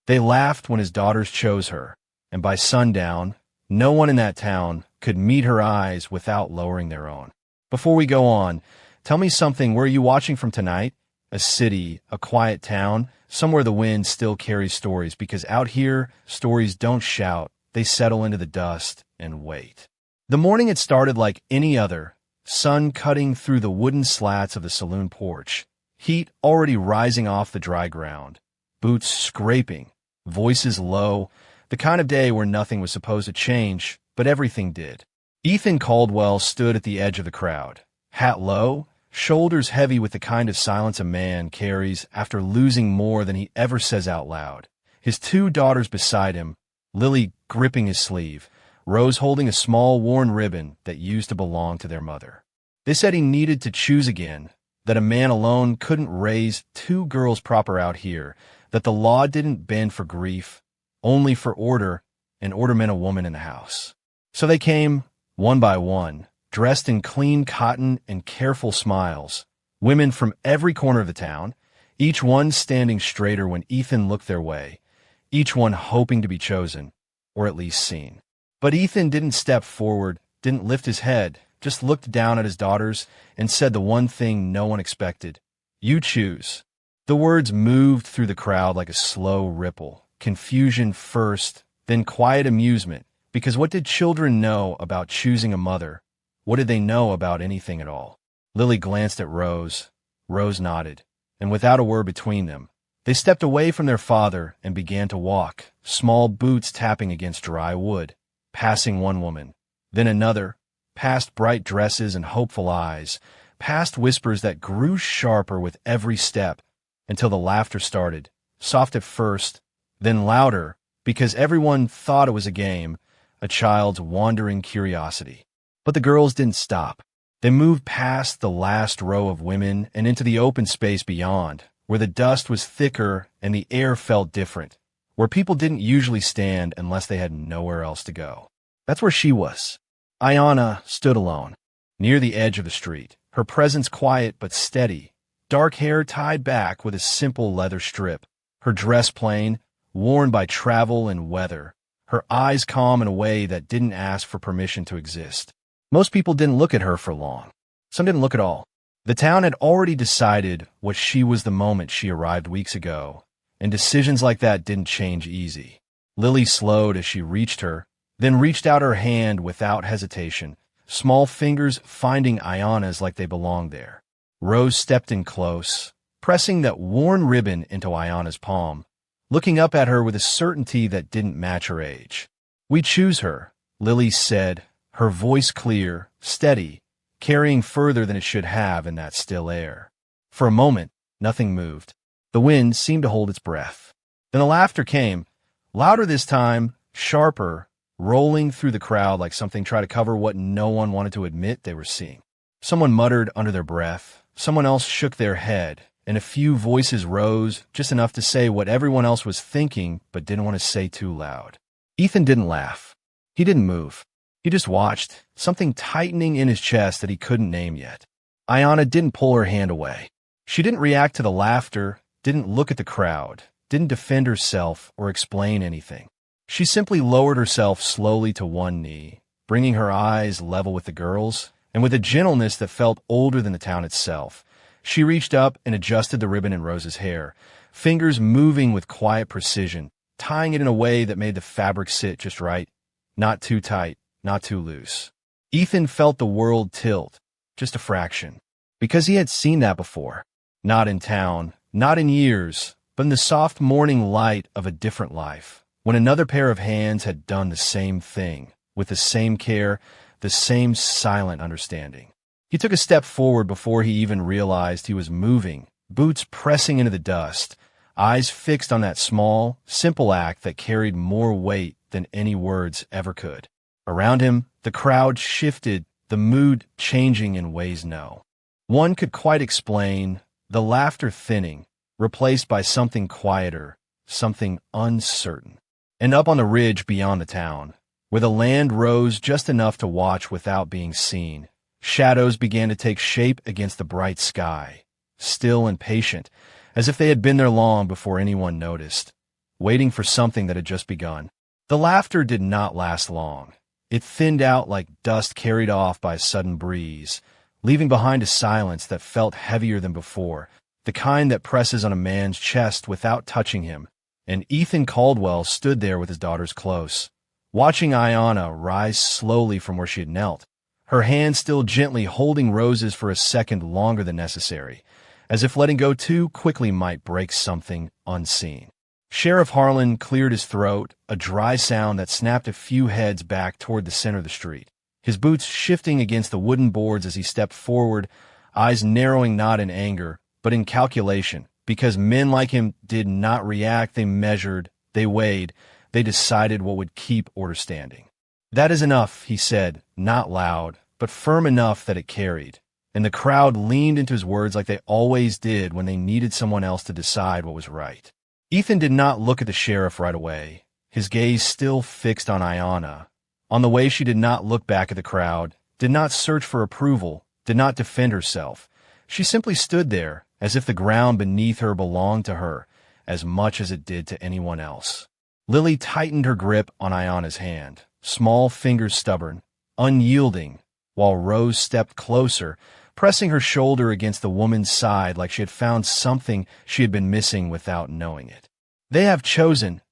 They laughed when his daughters chose her, and by sundown, no one in that town could meet her eyes without lowering their own. Before we go on, tell me something. Where are you watching from tonight? A city, a quiet town, somewhere the wind still carries stories, because out here, stories don't shout, they settle into the dust and wait. The morning had started like any other, sun cutting through the wooden slats of the saloon porch, heat already rising off the dry ground, boots scraping, voices low, the kind of day where nothing was supposed to change, but everything did. Ethan Caldwell stood at the edge of the crowd, hat low, shoulders heavy with the kind of silence a man carries after losing more than he ever says out loud. His two daughters beside him, Lily gripping his sleeve, Rose holding a small worn ribbon that used to belong to their mother. They said he needed to choose again, that a man alone couldn't raise two girls proper out here, that the law didn't bend for grief, only for order, and order meant a woman in the house. So they came, one by one, dressed in clean cotton and careful smiles, women from every corner of the town, each one standing straighter when Ethan looked their way, each one hoping to be chosen, or at least seen. But Ethan didn't step forward, didn't lift his head, just looked down at his daughters and said the one thing no one expected. You choose. The words moved through the crowd like a slow ripple, confusion first, then quiet amusement, because what did children know about choosing a mother? What did they know about anything at all? Lily glanced at Rose. Rose nodded, and without a word between them, they stepped away from their father and began to walk, small boots tapping against dry wood, passing one woman, then another, past bright dresses and hopeful eyes, past whispers that grew sharper with every step, until the laughter started, soft at first, then louder, because everyone thought it was a game, a child's wandering curiosity. But the girls didn't stop. They moved past the last row of women and into the open space beyond, where the dust was thicker and the air felt different, where people didn't usually stand unless they had nowhere else to go. That's where she was. Ayanna stood alone, near the edge of the street, her presence quiet but steady, dark hair tied back with a simple leather strip, her dress plain, worn by travel and weather, her eyes calm in a way that didn't ask for permission to exist. Most people didn't look at her for long. Some didn't look at all. The town had already decided what she was the moment she arrived weeks ago, and decisions like that didn't change easy. Lily slowed as she reached her, then reached out her hand without hesitation, small fingers finding Ayanna's like they belonged there. Rose stepped in close, pressing that worn ribbon into Ayanna's palm, looking up at her with a certainty that didn't match her age. We choose her, Lily said, her voice clear, steady, carrying further than it should have in that still air. For a moment, nothing moved. The wind seemed to hold its breath. Then the laughter came, louder this time, sharper, rolling through the crowd like something tried to cover what no one wanted to admit they were seeing. Someone muttered under their breath, someone else shook their head, and a few voices rose, just enough to say what everyone else was thinking but didn't want to say too loud. Ethan didn't laugh. He didn't move. He just watched, something tightening in his chest that he couldn't name yet. Ayanna didn't pull her hand away. She didn't react to the laughter, didn't look at the crowd, didn't defend herself or explain anything. She simply lowered herself slowly to one knee, bringing her eyes level with the girls, and with a gentleness that felt older than the town itself, she reached up and adjusted the ribbon in Rose's hair, fingers moving with quiet precision, tying it in a way that made the fabric sit just right, not too tight, not too loose. Ethan felt the world tilt, just a fraction, because he had seen that before. Not in town, not in years, but in the soft morning light of a different life, when another pair of hands had done the same thing, with the same care, the same silent understanding. He took a step forward before he even realized he was moving, boots pressing into the dust, eyes fixed on that small, simple act that carried more weight than any words ever could. Around him, the crowd shifted, the mood changing in ways no one could quite explain, the laughter thinning, replaced by something quieter, something uncertain. And up on the ridge beyond the town, where the land rose just enough to watch without being seen, shadows began to take shape against the bright sky, still and patient, as if they had been there long before anyone noticed. waiting for something that had just begun. The laughter did not last long. It thinned out like dust carried off by a sudden breeze, leaving behind a silence that felt heavier than before, the kind that presses on a man's chest without touching him. And Ethan Caldwell stood there with his daughters close, watching Ayanna rise slowly from where she had knelt, her hand still gently holding Rose's for a second longer than necessary, as if letting go too quickly might break something unseen. Sheriff Harlan cleared his throat, a dry sound that snapped a few heads back toward the center of the street, his boots shifting against the wooden boards as he stepped forward, eyes narrowing not in anger, but in calculation, because men like him did not react, they measured, they weighed, they decided what would keep order standing. "That is enough," he said, not loud, but firm enough that it carried, and the crowd leaned into his words like they always did when they needed someone else to decide what was right. Ethan did not look at the sheriff right away, his gaze still fixed on Ayanna. On the way, she did not look back at the crowd, did not search for approval, did not defend herself. She simply stood there, as if the ground beneath her belonged to her as much as it did to anyone else. Lily tightened her grip on Ayanna's hand, small fingers stubborn, unyielding, while Rose stepped closer, pressing her shoulder against the woman's side like she had found something she had been missing without knowing it. "They have chosen,"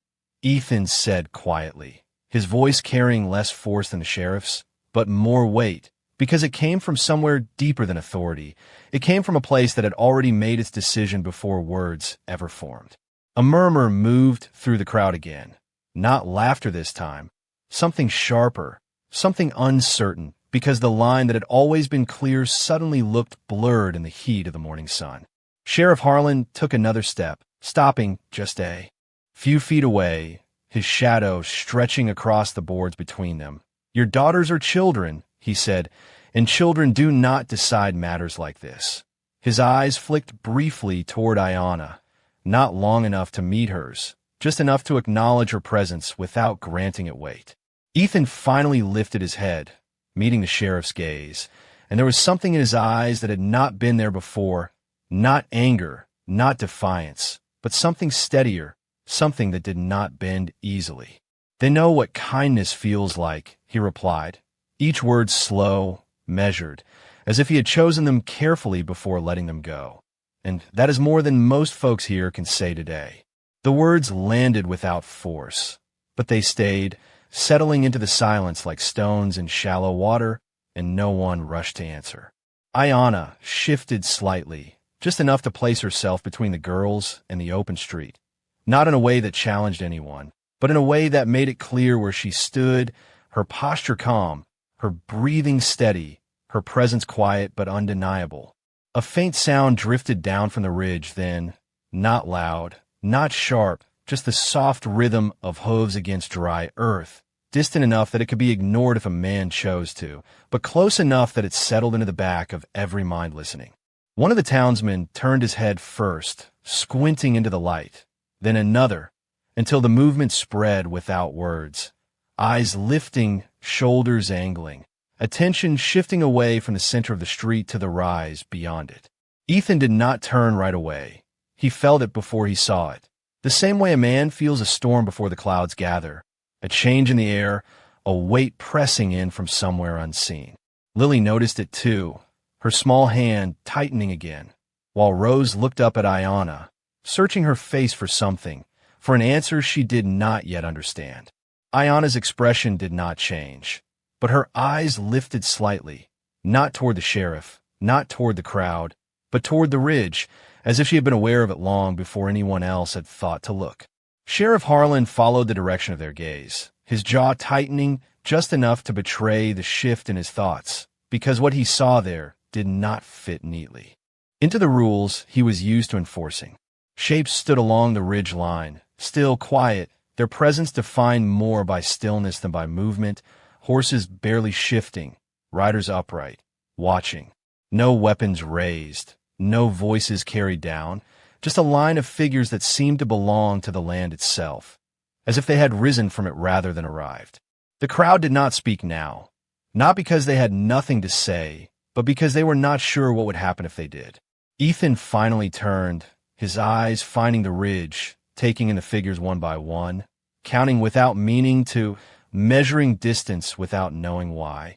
Ethan said quietly, his voice carrying less force than the sheriff's, but more weight, because it came from somewhere deeper than authority. It came from a place that had already made its decision before words ever formed. A murmur moved through the crowd again, not laughter this time, something sharper, something uncertain, because the line that had always been clear suddenly looked blurred in the heat of the morning sun. Sheriff Harlan took another step, stopping just a few feet away, his shadow stretching across the boards between them. "Your daughters are children," he said, "and children do not decide matters like this." His eyes flicked briefly toward Ayanna, not long enough to meet hers, just enough to acknowledge her presence without granting it weight. Ethan finally lifted his head, meeting the sheriff's gaze, and there was something in his eyes that had not been there before, not anger, not defiance, but something steadier, something that did not bend easily. "They know what kindness feels like," he replied, each word slow, measured, as if he had chosen them carefully before letting them go. "And that is more than most folks here can say today." The words landed without force, but they stayed, settling into the silence like stones in shallow water, and no one rushed to answer. Ayanna shifted slightly, just enough to place herself between the girls and the open street, not in a way that challenged anyone, but in a way that made it clear where she stood, her posture calm, her breathing steady, her presence quiet but undeniable. A faint sound drifted down from the ridge then, not loud, not sharp, just the soft rhythm of hooves against dry earth, distant enough that it could be ignored if a man chose to, but close enough that it settled into the back of every mind listening. One of the townsmen turned his head first, squinting into the light, then another, until the movement spread without words, eyes lifting, shoulders angling, attention shifting away from the center of the street to the rise beyond it. Ethan did not turn right away. He felt it before he saw it. The same way a man feels a storm before the clouds gather, a change in the air, a weight pressing in from somewhere unseen. Lily noticed it too, her small hand tightening again, while Rose looked up at Ayanna, searching her face for something, for an answer she did not yet understand. Ayanna's expression did not change, but her eyes lifted slightly, not toward the sheriff, not toward the crowd, but toward the ridge, as if she had been aware of it long before anyone else had thought to look. Sheriff Harlan followed the direction of their gaze, his jaw tightening just enough to betray the shift in his thoughts, because what he saw there did not fit neatly into the rules he was used to enforcing. Shapes stood along the ridge line, still quiet, their presence defined more by stillness than by movement, horses barely shifting, riders upright, watching. No weapons raised, no voices carried down, just a line of figures that seemed to belong to the land itself, as if they had risen from it rather than arrived. The crowd did not speak now, not because they had nothing to say, but because they were not sure what would happen if they did. Ethan finally turned, his eyes finding the ridge, taking in the figures one by one, counting without meaning to, measuring distance without knowing why.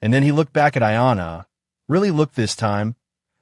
And then he looked back at Ayanna, really looked this time,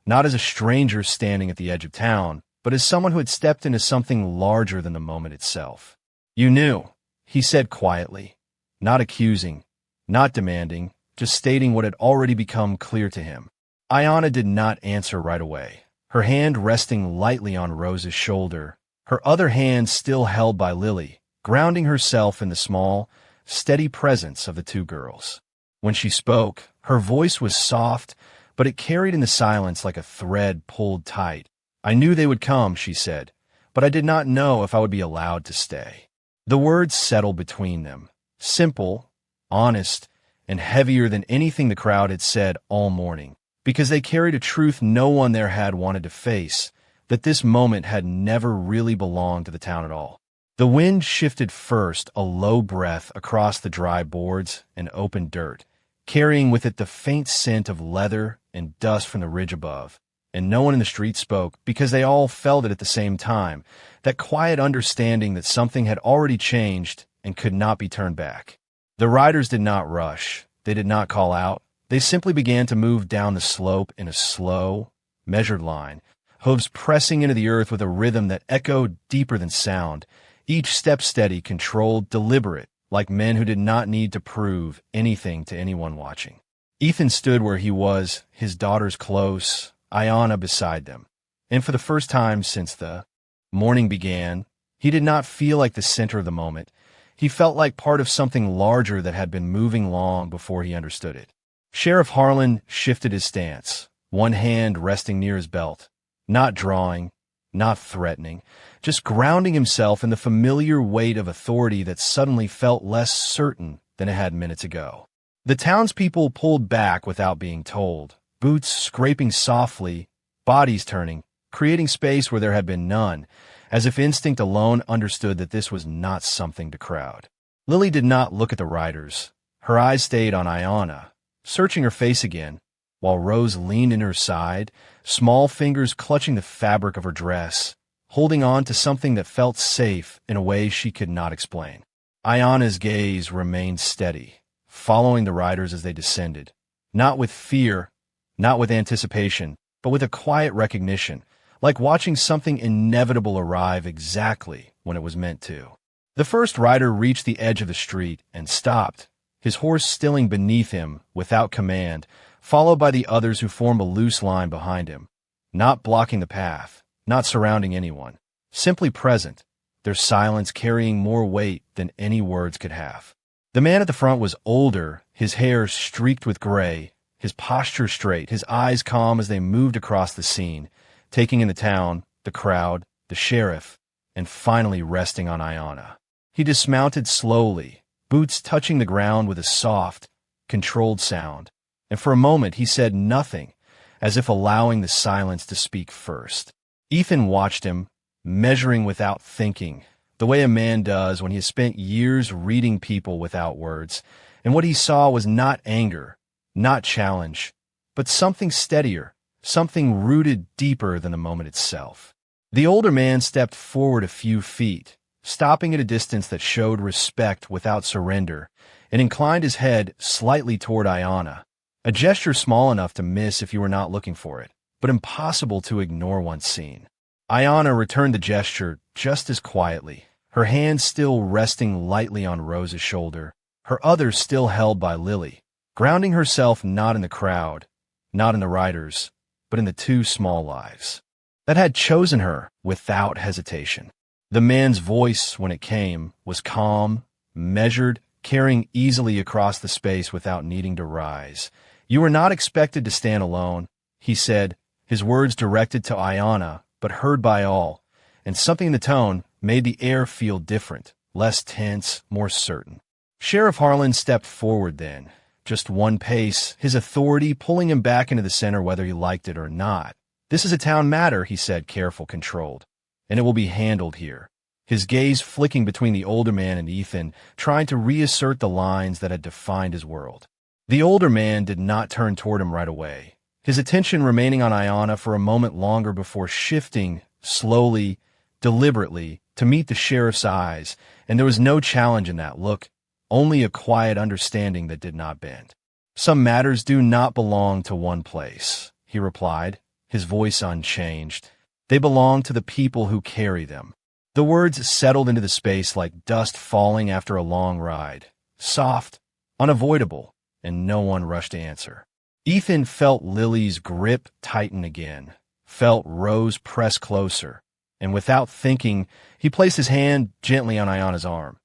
not as a stranger standing at the edge of town, but as someone who had stepped into something larger than the moment itself. "You knew," he said quietly, not accusing, not demanding, just stating what had already become clear to him. Ayanna did not answer right away, her hand resting lightly on Rose's shoulder, her other hand still held by Lily, grounding herself in the small, steady presence of the two girls. When she spoke, her voice was soft, but it carried in the silence like a thread pulled tight. "I knew they would come," she said, "but I did not know if I would be allowed to stay." The words settled between them, simple, honest, and heavier than anything the crowd had said all morning, because they carried a truth no one there had wanted to face, that this moment had never really belonged to the town at all. The wind shifted first, a low breath across the dry boards and open dirt, carrying with it the faint scent of leather and dust from the ridge above. And no one in the street spoke because they all felt it at the same time, that quiet understanding that something had already changed and could not be turned back. The riders did not rush. They did not call out. They simply began to move down the slope in a slow, measured line, hooves pressing into the earth with a rhythm that echoed deeper than sound, each step steady, controlled, deliberate, like men who did not need to prove anything to anyone watching. Ethan stood where he was, his daughters close, Ayanna beside them. And for the first time since the morning began, he did not feel like the center of the moment. He felt like part of something larger that had been moving long before he understood it. Sheriff Harlan shifted his stance, one hand resting near his belt, not drawing, not threatening, just grounding himself in the familiar weight of authority that suddenly felt less certain than it had minutes ago. The townspeople pulled back without being told, boots scraping softly, bodies turning, creating space where there had been none, as if instinct alone understood that this was not something to crowd. Lily did not look at the riders. Her eyes stayed on Ayanna, searching her face again, while Rose leaned in her side, small fingers clutching the fabric of her dress, holding on to something that felt safe in a way she could not explain. Ayanna's gaze remained steady, following the riders as they descended, not with fear, not with anticipation, but with a quiet recognition, like watching something inevitable arrive exactly when it was meant to. The first rider reached the edge of the street and stopped, his horse stilling beneath him without command, followed by the others who formed a loose line behind him, not blocking the path, not surrounding anyone, simply present, their silence carrying more weight than any words could have. The man at the front was older, his hair streaked with gray, his posture straight, his eyes calm as they moved across the scene, taking in the town, the crowd, the sheriff, and finally resting on Ayanna. He dismounted slowly, boots touching the ground with a soft, controlled sound, and for a moment he said nothing, as if allowing the silence to speak first. Ethan watched him, measuring without thinking, the way a man does when he has spent years reading people without words, and what he saw was not anger, not challenge, but something steadier, something rooted deeper than the moment itself. The older man stepped forward a few feet, stopping at a distance that showed respect without surrender, and inclined his head slightly toward Ayanna, a gesture small enough to miss if you were not looking for it, but impossible to ignore once seen. Ayanna returned the gesture just as quietly, her hand still resting lightly on Rose's shoulder, her other still held by Lily, grounding herself not in the crowd, not in the riders, but in the two small lives that had chosen her without hesitation. The man's voice, when it came, was calm, measured, carrying easily across the space without needing to rise. "You were not expected to stand alone," he said, his words directed to Ayanna, but heard by all, and something in the tone made the air feel different, less tense, more certain. Sheriff Harlan stepped forward then, just one pace, his authority pulling him back into the center whether he liked it or not. "This is a town matter," he said, careful, controlled, "and it will be handled here." His gaze flicking between the older man and Ethan, trying to reassert the lines that had defined his world. The older man did not turn toward him right away, his attention remaining on Ayanna for a moment longer before shifting, slowly, deliberately, to meet the sheriff's eyes, and there was no challenge in that look, only a quiet understanding that did not bend. "Some matters do not belong to one place," he replied, his voice unchanged. "They belong to the people who carry them." The words settled into the space like dust falling after a long ride, soft, unavoidable, and no one rushed to answer. Ethan felt Lily's grip tighten again, felt Rose press closer, and without thinking, he placed his hand gently on Ayana's arm.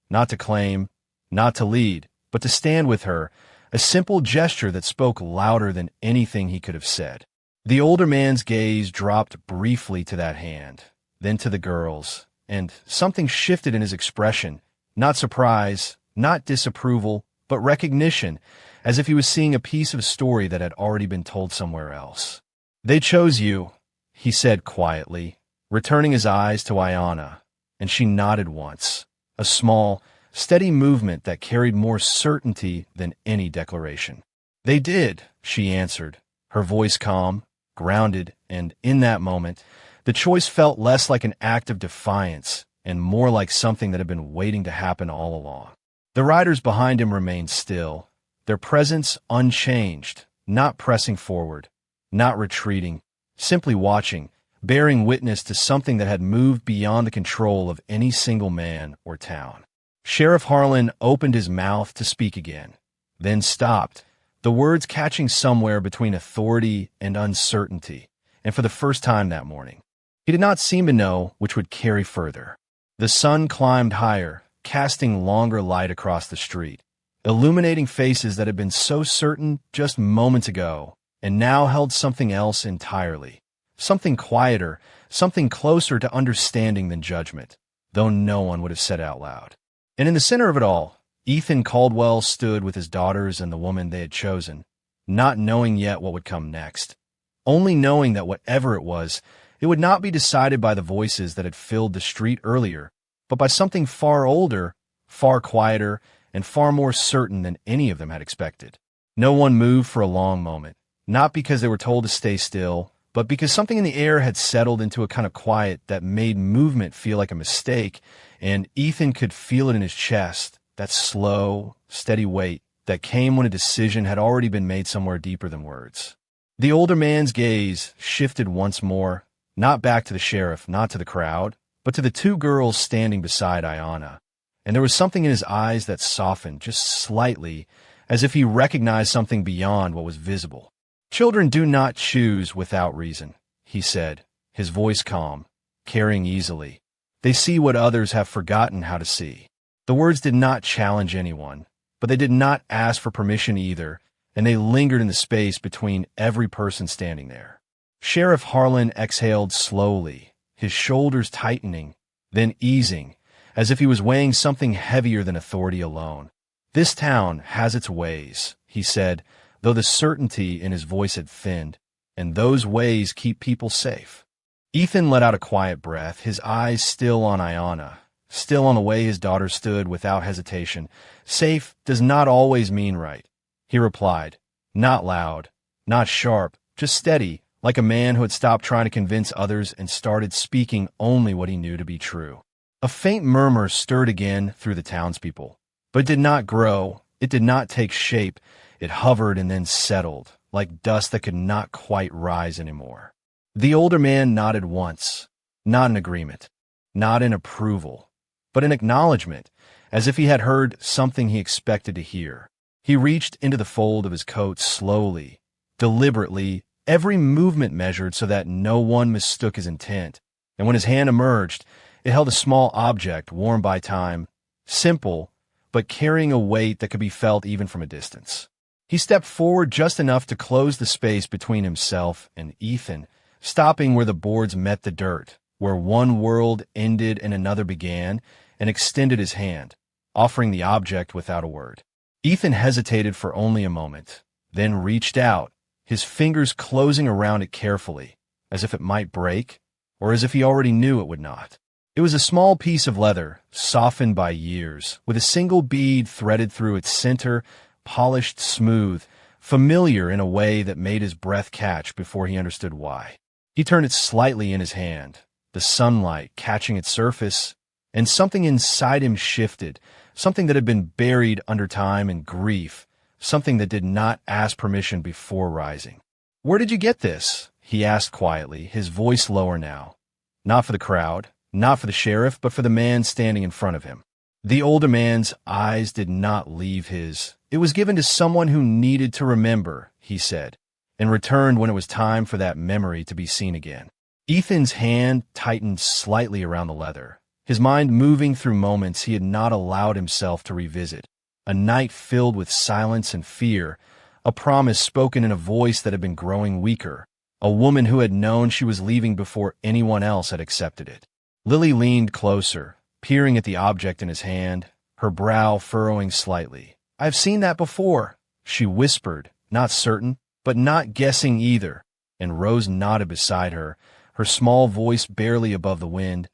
Not to claim, not to lead, but to stand with her, a simple gesture that spoke louder than anything he could have said. The older man's gaze dropped briefly to that hand, then to the girl's, and something shifted in his expression, not surprise, not disapproval, but recognition, as if he was seeing a piece of a story that had already been told somewhere else. "They chose you," he said quietly, returning his eyes to Ayana, and she nodded once, a small, steady movement that carried more certainty than any declaration. "They did," she answered, her voice calm, grounded, and in that moment, the choice felt less like an act of defiance and more like something that had been waiting to happen all along. The riders behind him remained still, their presence unchanged, not pressing forward, not retreating, simply watching, bearing witness to something that had moved beyond the control of any single man or town. Sheriff Harlan opened his mouth to speak again, then stopped, the words catching somewhere between authority and uncertainty, and for the first time that morning. He did not seem to know which would carry further. The sun climbed higher, casting longer light across the street, illuminating faces that had been so certain just moments ago, and now held something else entirely, something quieter, something closer to understanding than judgment, though no one would have said out loud. And in the center of it all, Ethan Caldwell stood with his daughters and the woman they had chosen, not knowing yet what would come next, only knowing that whatever it was, it would not be decided by the voices that had filled the street earlier, but by something far older, far quieter, and far more certain than any of them had expected. No one moved for a long moment, not because they were told to stay still, but because something in the air had settled into a kind of quiet that made movement feel like a mistake, and Ethan could feel it in his chest, that slow, steady weight that came when a decision had already been made somewhere deeper than words. The older man's gaze shifted once more, not back to the sheriff, not to the crowd, but to the two girls standing beside Ayana, and there was something in his eyes that softened just slightly, as if he recognized something beyond what was visible. "Children do not choose without reason," he said, his voice calm, carrying easily. "They see what others have forgotten how to see." The words did not challenge anyone, but they did not ask for permission either, and they lingered in the space between every person standing there. Sheriff Harlan exhaled slowly, his shoulders tightening, then easing, as if he was weighing something heavier than authority alone. "This town has its ways," he said, though the certainty in his voice had thinned, "and those ways keep people safe." Ethan let out a quiet breath, his eyes still on Ayana, still on the way his daughter stood without hesitation. "Safe does not always mean right," he replied, not loud, not sharp, just steady, like a man who had stopped trying to convince others and started speaking only what he knew to be true. A faint murmur stirred again through the townspeople, but it did not grow, it did not take shape, it hovered and then settled, like dust that could not quite rise anymore. The older man nodded once, not in agreement, not in approval, but in acknowledgement, as if he had heard something he expected to hear. He reached into the fold of his coat slowly, deliberately, every movement measured so that no one mistook his intent, and when his hand emerged, it held a small object worn by time, simple, but carrying a weight that could be felt even from a distance. He stepped forward just enough to close the space between himself and Ethan, stopping where the boards met the dirt, where one world ended and another began, and extended his hand, offering the object without a word. Ethan hesitated for only a moment, then reached out, his fingers closing around it carefully, as if it might break, or as if he already knew it would not. It was a small piece of leather, softened by years, with a single bead threaded through its center, polished smooth, familiar in a way that made his breath catch before he understood why. He turned it slightly in his hand, the sunlight catching its surface, and something inside him shifted, something that had been buried under time and grief, something that did not ask permission before rising. "Where did you get this?" he asked quietly, his voice lower now. Not for the crowd, not for the sheriff, but for the man standing in front of him. The older man's eyes did not leave his. "It was given to someone who needed to remember," he said, and returned when it was time for that memory to be seen again. Ethan's hand tightened slightly around the leather, his mind moving through moments he had not allowed himself to revisit. A night filled with silence and fear, a promise spoken in a voice that had been growing weaker, a woman who had known she was leaving before anyone else had accepted it. Lily leaned closer, peering at the object in his hand, her brow furrowing slightly. "I've seen that before," she whispered, not certain, but not guessing either, and Rose nodded beside her, her small voice barely above the wind.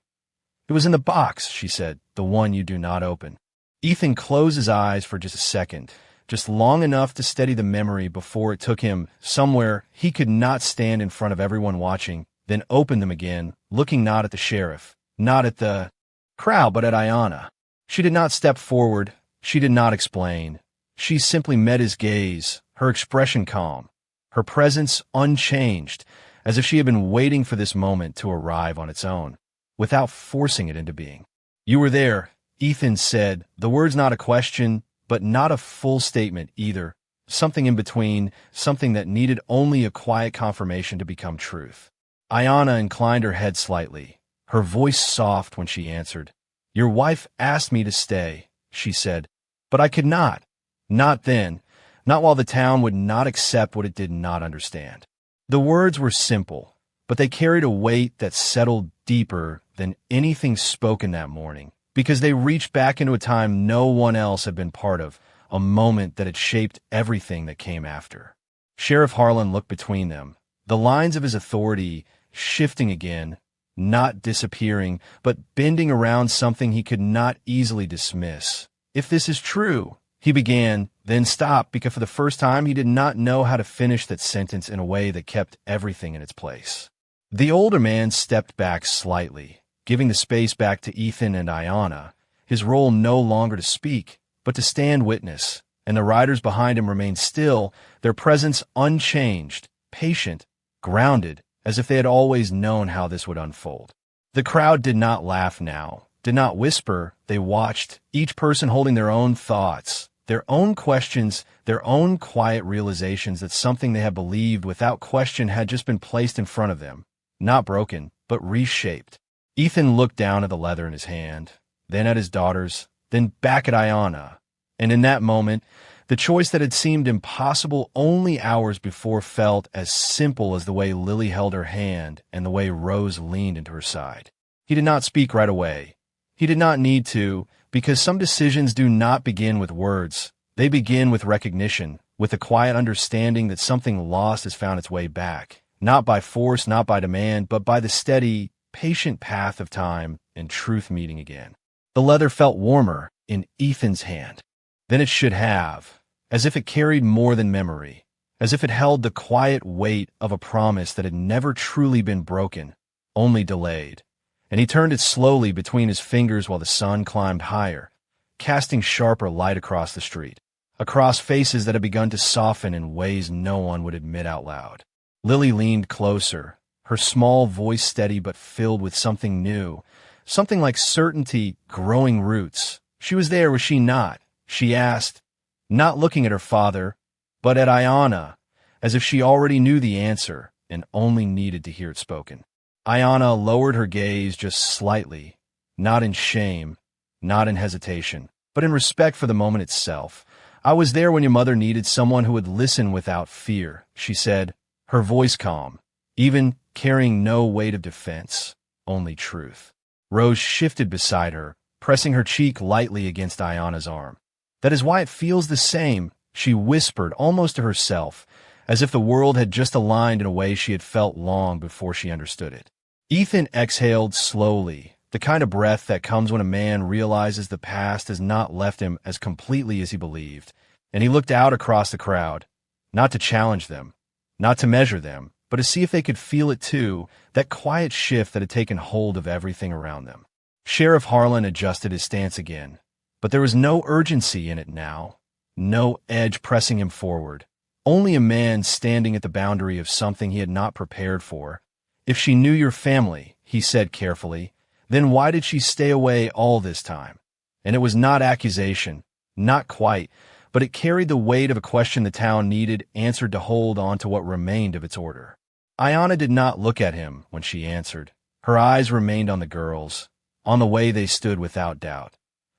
"It was in the box," she said, "the one you do not open." Ethan closed his eyes for just a second, just long enough to steady the memory before it took him somewhere he could not stand in front of everyone watching, then opened them again, looking not at the sheriff, not at the crowd, but at Ayanna. She did not step forward. She did not explain. She simply met his gaze, her expression calm, her presence unchanged, as if she had been waiting for this moment to arrive on its own, without forcing it into being. "You were there," Ethan said, the words not a question, but not a full statement either, something in between, something that needed only a quiet confirmation to become truth. Ayanna inclined her head slightly, her voice soft when she answered. "Your wife asked me to stay," she said, "but I could not. Not then, not while the town would not accept what it did not understand." The words were simple, but they carried a weight that settled deeper than anything spoken that morning, because they reached back into a time no one else had been part of, a moment that had shaped everything that came after. Sheriff Harlan looked between them, the lines of his authority shifting again, not disappearing, but bending around something he could not easily dismiss. "If this is true," he began, then stopped because for the first time he did not know how to finish that sentence in a way that kept everything in its place. The older man stepped back slightly, giving the space back to Ethan and Ayanna, his role no longer to speak, but to stand witness, and the riders behind him remained still, their presence unchanged, patient, grounded, as if they had always known how this would unfold. The crowd did not laugh now, did not whisper. They watched, each person holding their own thoughts, their own questions, their own quiet realizations that something they had believed without question had just been placed in front of them, not broken, but reshaped. Ethan looked down at the leather in his hand, then at his daughters, then back at Ayanna, and in that moment, the choice that had seemed impossible only hours before felt as simple as the way Lily held her hand and the way Rose leaned into her side. He did not speak right away. He did not need to, because some decisions do not begin with words. They begin with recognition, with a quiet understanding that something lost has found its way back, not by force, not by demand, but by the steady, patient path of time and truth meeting again. The leather felt warmer in Ethan's hand than it should have, as if it carried more than memory, as if it held the quiet weight of a promise that had never truly been broken, only delayed. And he turned it slowly between his fingers while the sun climbed higher, casting sharper light across the street, across faces that had begun to soften in ways no one would admit out loud. Lily leaned closer, her small voice steady but filled with something new, something like certainty growing roots. She was there, was she not? She asked, not looking at her father, but at Ayanna, as if she already knew the answer and only needed to hear it spoken. Ayanna lowered her gaze just slightly, not in shame, not in hesitation, but in respect for the moment itself. "I was there when your mother needed someone who would listen without fear," she said, her voice calm, even carrying no weight of defense, only truth. Rose shifted beside her, pressing her cheek lightly against Ayanna's arm. "That is why it feels the same," she whispered almost to herself, as if the world had just aligned in a way she had felt long before she understood it. Ethan exhaled slowly, the kind of breath that comes when a man realizes the past has not left him as completely as he believed, and he looked out across the crowd, not to challenge them, not to measure them, but to see if they could feel it too, that quiet shift that had taken hold of everything around them. Sheriff Harlan adjusted his stance again, but there was no urgency in it now, no edge pressing him forward, only a man standing at the boundary of something he had not prepared for. If she knew your family, he said carefully, then why did she stay away all this time? And it was not accusation, not quite, but it carried the weight of a question the town needed answered to hold on to what remained of its order. Ayanna did not look at him when she answered. Her eyes remained on the girls, on the way they stood without doubt.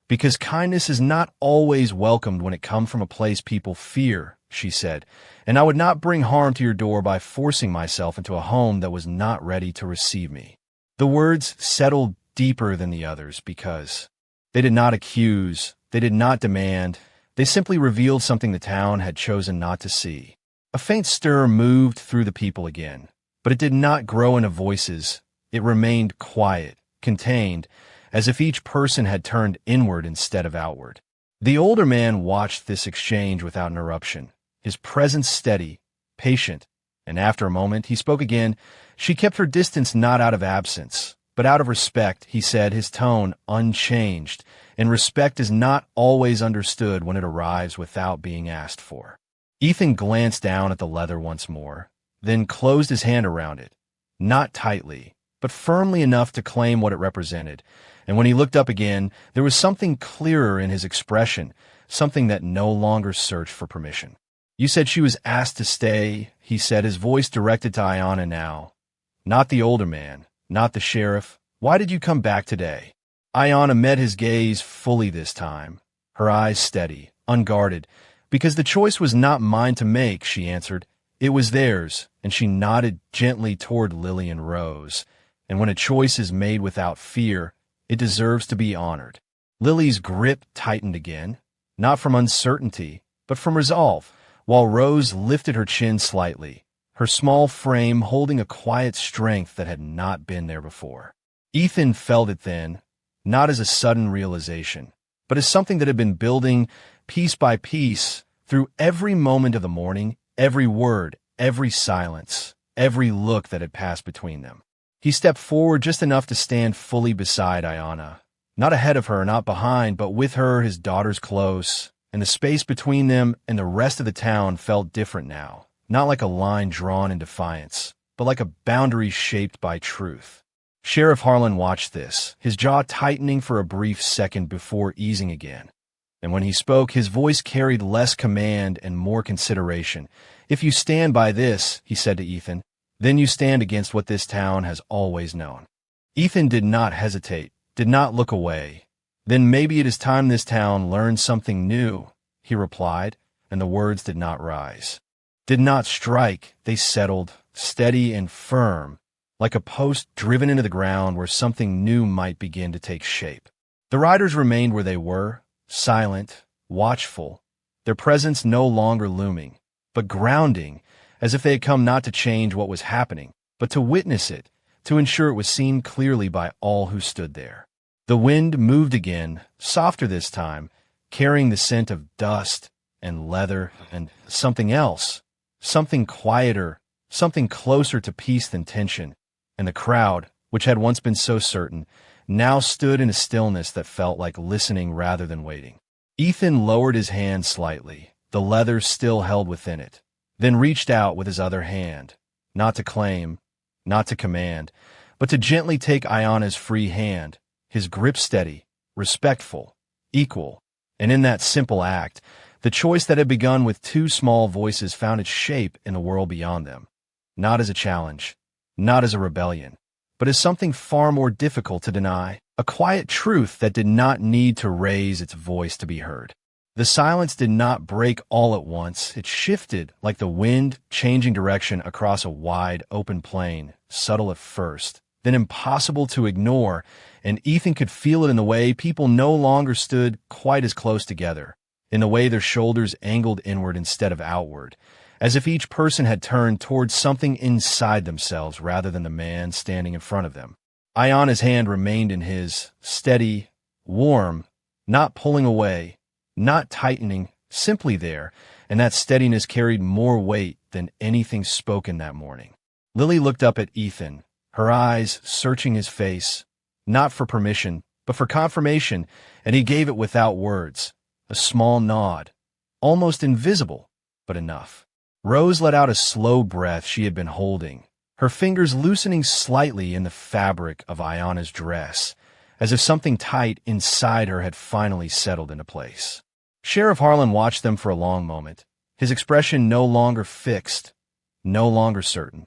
Because kindness is not always welcomed when it comes from a place people fear, she said, and I would not bring harm to your door by forcing myself into a home that was not ready to receive me. The words settled deeper than the others because they did not accuse, they did not demand, they simply revealed something the town had chosen not to see. A faint stir moved through the people again, but it did not grow into voices. It remained quiet, contained, as if each person had turned inward instead of outward. The older man watched this exchange without interruption, his presence steady, patient, and after a moment he spoke again. She kept her distance not out of absence, but out of respect, he said, his tone unchanged, and respect is not always understood when it arrives without being asked for. Ethan glanced down at the leather once more, then closed his hand around it, not tightly, but firmly enough to claim what it represented. And when he looked up again, there was something clearer in his expression, something that no longer searched for permission. You said she was asked to stay, he said, his voice directed to Ayanna now. Not the older man, not the sheriff. Why did you come back today? Ayanna met his gaze fully this time, her eyes steady, unguarded. Because the choice was not mine to make, she answered. It was theirs, and she nodded gently toward Lily and Rose. And when a choice is made without fear, it deserves to be honored. Lily's grip tightened again, not from uncertainty, but from resolve, while Rose lifted her chin slightly, her small frame holding a quiet strength that had not been there before. Ethan felt it then, not as a sudden realization, but as something that had been building piece by piece through every moment of the morning, every word, every silence, every look that had passed between them. He stepped forward just enough to stand fully beside Ayanna, not ahead of her, not behind, but with her, his daughters close, and the space between them and the rest of the town felt different now, not like a line drawn in defiance, but like a boundary shaped by truth. Sheriff Harlan watched this, his jaw tightening for a brief second before easing again. And when he spoke, his voice carried less command and more consideration. If you stand by this, he said to Ethan, then you stand against what this town has always known. Ethan did not hesitate, did not look away. Then maybe it is time this town learned something new, he replied, and the words did not rise. Did not strike, they settled, steady and firm, like a post driven into the ground where something new might begin to take shape. The riders remained where they were, silent, watchful, their presence no longer looming, but grounding, as if they had come not to change what was happening, but to witness it, to ensure it was seen clearly by all who stood there. The wind moved again, softer this time, carrying the scent of dust and leather and something else, something quieter, something closer to peace than tension, and the crowd, which had once been so certain, now stood in a stillness that felt like listening rather than waiting. Ethan lowered his hand slightly, the leather still held within it, then reached out with his other hand, not to claim, not to command, but to gently take Ayanna's free hand, his grip steady, respectful, equal, and in that simple act, the choice that had begun with two small voices found its shape in the world beyond them, not as a challenge, not as a rebellion, but as something far more difficult to deny, a quiet truth that did not need to raise its voice to be heard. The silence did not break all at once. It shifted like the wind changing direction across a wide, open plain, subtle at first, then impossible to ignore, and Ethan could feel it in the way people no longer stood quite as close together, in the way their shoulders angled inward instead of outward, as if each person had turned towards something inside themselves rather than the man standing in front of them. Ayanna's hand remained in his, steady, warm, not pulling away, not tightening, simply there, and that steadiness carried more weight than anything spoken that morning. Lily looked up at Ethan, her eyes searching his face, not for permission, but for confirmation, and he gave it without words, a small nod, almost invisible, but enough. Rose let out a slow breath she had been holding, her fingers loosening slightly in the fabric of Ayana's dress, as if something tight inside her had finally settled into place. Sheriff Harlan watched them for a long moment, his expression no longer fixed, no longer certain.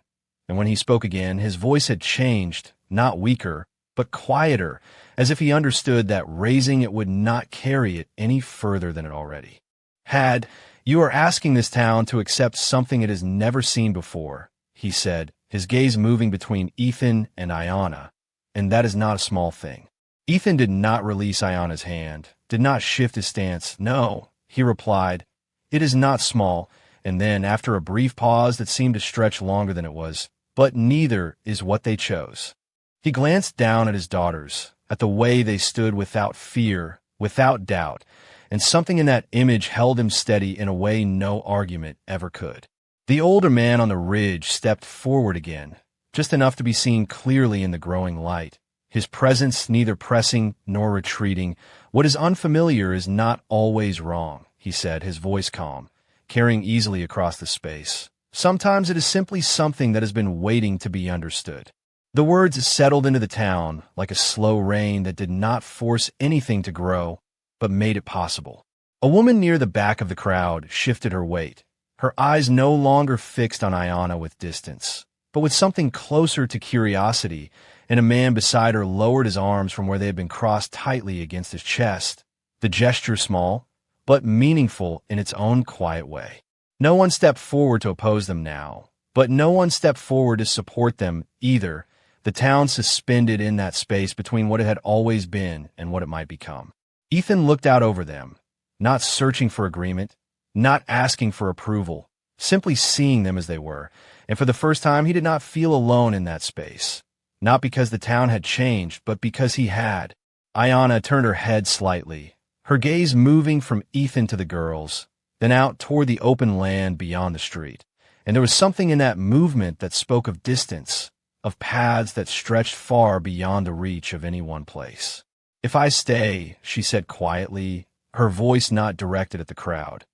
And when he spoke again, his voice had changed, not weaker, but quieter, as if he understood that raising it would not carry it any further than it already had. You are asking this town to accept something it has never seen before, he said, his gaze moving between Ethan and Ayana, and that is not a small thing. Ethan did not release Ayana's hand, did not shift his stance. No, he replied, it is not small, and then, after a brief pause that seemed to stretch longer than it was, but neither is what they chose. He glanced down at his daughters, at the way they stood without fear, without doubt, and something in that image held him steady in a way no argument ever could. The older man on the ridge stepped forward again, just enough to be seen clearly in the growing light, his presence neither pressing nor retreating. What is unfamiliar is not always wrong, he said, his voice calm, carrying easily across the space. Sometimes it is simply something that has been waiting to be understood. The words settled into the town like a slow rain that did not force anything to grow, but made it possible. A woman near the back of the crowd shifted her weight, her eyes no longer fixed on Ayana with distance, but with something closer to curiosity, and a man beside her lowered his arms from where they had been crossed tightly against his chest, the gesture small, but meaningful in its own quiet way. No one stepped forward to oppose them now, but no one stepped forward to support them either, the town suspended in that space between what it had always been and what it might become. Ethan looked out over them, not searching for agreement, not asking for approval, simply seeing them as they were, and for the first time he did not feel alone in that space, not because the town had changed, but because he had. Ayana turned her head slightly, her gaze moving from Ethan to the girls, then out toward the open land beyond the street, and there was something in that movement that spoke of distance, of paths that stretched far beyond the reach of any one place. If I stay, she said quietly, her voice not directed at the crowd,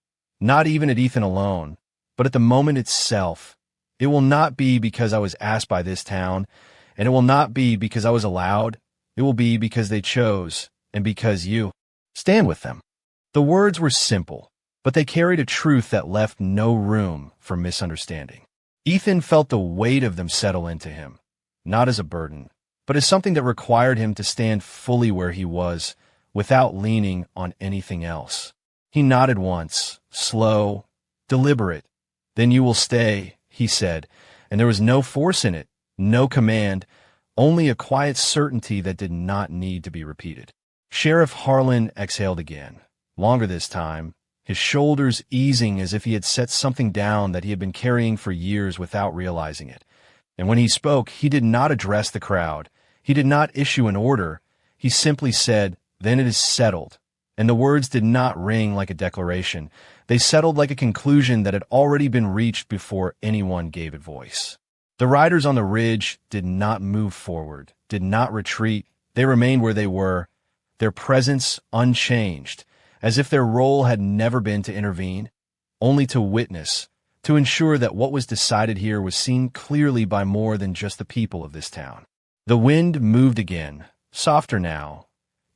not even at Ethan alone, but at the moment itself. It will not be because I was asked by this town, and it will not be because I was allowed. It will be because they chose, and because you stand with them. The words were simple, but they carried a truth that left no room for misunderstanding. Ethan felt the weight of them settle into him, not as a burden, but as something that required him to stand fully where he was, without leaning on anything else. He nodded once, slow, deliberate. Then you will stay, he said, and there was no force in it, no command, only a quiet certainty that did not need to be repeated. Sheriff Harlan exhaled again, longer this time, his shoulders easing as if he had set something down that he had been carrying for years without realizing it. And when he spoke, he did not address the crowd. He did not issue an order. He simply said, "Then it is settled." And the words did not ring like a declaration. They settled like a conclusion that had already been reached before anyone gave it voice. The riders on the ridge did not move forward, did not retreat. They remained where they were, their presence unchanged, as if their role had never been to intervene, only to witness, to ensure that what was decided here was seen clearly by more than just the people of this town. The wind moved again, softer now,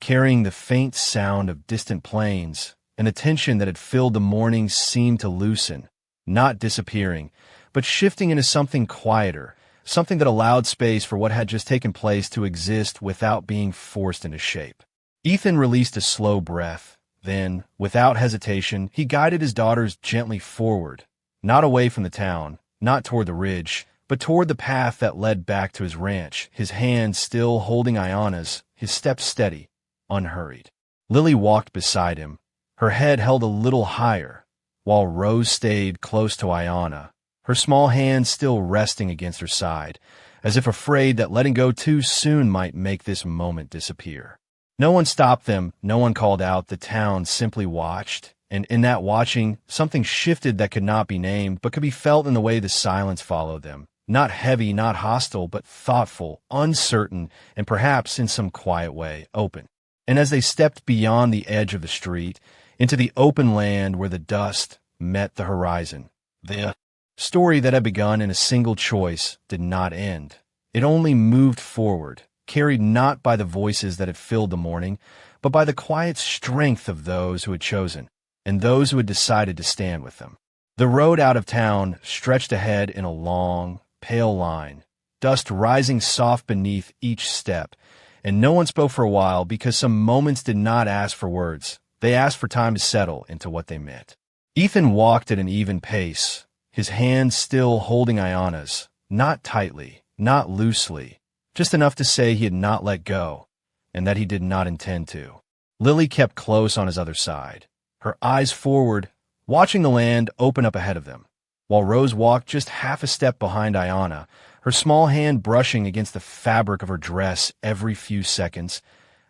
carrying the faint sound of distant planes, and the tension that had filled the morning seemed to loosen, not disappearing, but shifting into something quieter, something that allowed space for what had just taken place to exist without being forced into shape. Ethan released a slow breath. Then, without hesitation, he guided his daughters gently forward, not away from the town, not toward the ridge, but toward the path that led back to his ranch, his hand still holding Ayana's, his steps steady, unhurried. Lily walked beside him, her head held a little higher, while Rose stayed close to Ayana, her small hand still resting against her side, as if afraid that letting go too soon might make this moment disappear. No one stopped them, no one called out, the town simply watched, and in that watching, something shifted that could not be named, but could be felt in the way the silence followed them, Not heavy, not hostile, but thoughtful, uncertain, and perhaps in some quiet way, open. And as they stepped beyond the edge of the street, into the open land where the dust met the horizon, the story that had begun in a single choice did not end. It only moved forward, carried not by the voices that had filled the morning, but by the quiet strength of those who had chosen, and those who had decided to stand with them. The road out of town stretched ahead in a long, pale line, dust rising soft beneath each step, and no one spoke for a while because some moments did not ask for words. They asked for time to settle into what they meant. Ethan walked at an even pace, his hand still holding Ayana's, not tightly, not loosely, just enough to say he had not let go, and that he did not intend to. Lily kept close on his other side, her eyes forward, watching the land open up ahead of them, while Rose walked just half a step behind Ayana, her small hand brushing against the fabric of her dress every few seconds,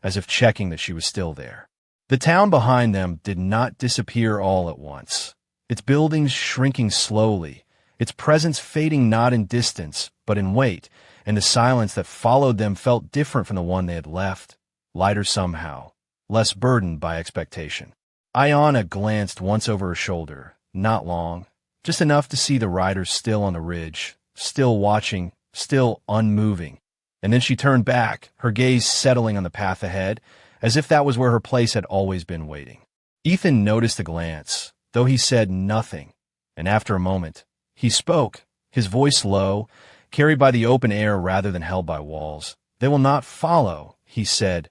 as if checking that she was still there. The town behind them did not disappear all at once, its buildings shrinking slowly, its presence fading not in distance, but in weight, and the silence that followed them felt different from the one they had left, lighter somehow, less burdened by expectation. Ayana glanced once over her shoulder, not long, just enough to see the riders still on the ridge, still watching, still unmoving, and then she turned back, her gaze settling on the path ahead, as if that was where her place had always been waiting. Ethan noticed the glance, though he said nothing, and after a moment, he spoke, his voice low, carried by the open air rather than held by walls. "They will not follow," he said,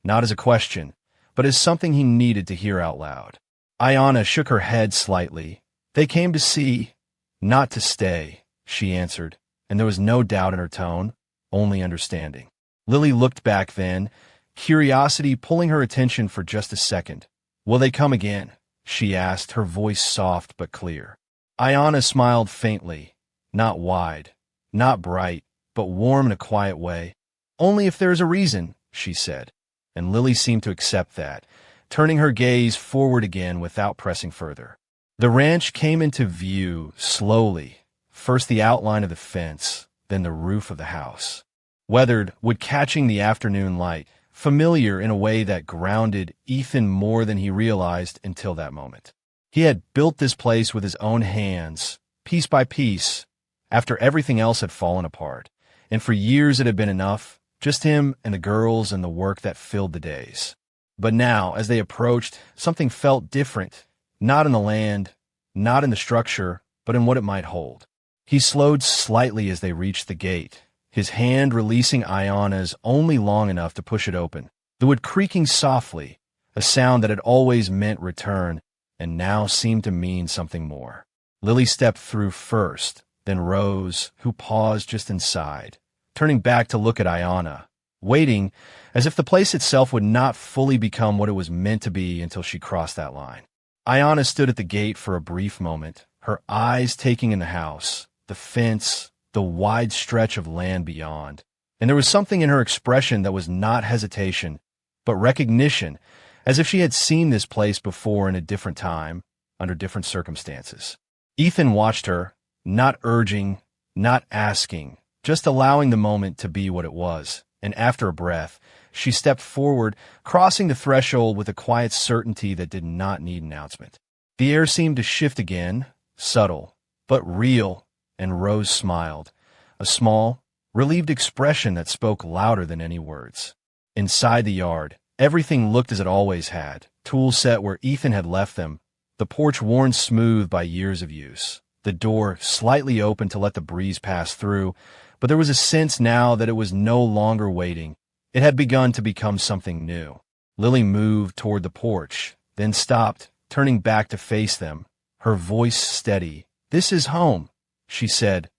not as a question, but as something he needed to hear out loud. Ayana shook her head slightly. "They came to see, not to stay," she answered, and there was no doubt in her tone, only understanding. Lily looked back then, curiosity pulling her attention for just a second. "Will they come again?" she asked, her voice soft but clear. Ayana smiled faintly, not wide, not bright, but warm in a quiet way. "Only if there is a reason," she said, and Lily seemed to accept that, turning her gaze forward again without pressing further. The ranch came into view slowly, first the outline of the fence, then the roof of the house. Weathered, wood catching the afternoon light, familiar in a way that grounded Ethan more than he realized until that moment. He had built this place with his own hands, piece by piece, after everything else had fallen apart, and for years it had been enough, just him and the girls and the work that filled the days. But now, as they approached, something felt different, not in the land, not in the structure, but in what it might hold. He slowed slightly as they reached the gate, his hand releasing Ayana's only long enough to push it open, the wood creaking softly, a sound that had always meant return and now seemed to mean something more. Lily stepped through first, then Rose, who paused just inside, turning back to look at Ayana, waiting as if the place itself would not fully become what it was meant to be until she crossed that line. Ayana stood at the gate for a brief moment, her eyes taking in the house, the fence, the wide stretch of land beyond, and there was something in her expression that was not hesitation, but recognition, as if she had seen this place before in a different time, under different circumstances. Ethan watched her, not urging, not asking, just allowing the moment to be what it was, and after a breath, she stepped forward, crossing the threshold with a quiet certainty that did not need announcement. The air seemed to shift again, subtle, but real, and Rose smiled, a small, relieved expression that spoke louder than any words. Inside the yard, everything looked as it always had, tools set where Ethan had left them, the porch worn smooth by years of use, the door slightly open to let the breeze pass through, but there was a sense now that it was no longer waiting. It had begun to become something new. Lily moved toward the porch, then stopped, turning back to face them, her voice steady. "This is home," she said,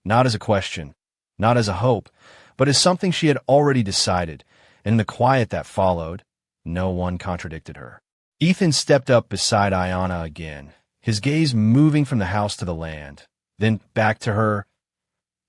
not as a question, not as a hope, but as something she had already decided, and in the quiet that followed, no one contradicted her. Ethan stepped up beside Ayana again, his gaze moving from the house to the land, then back to her.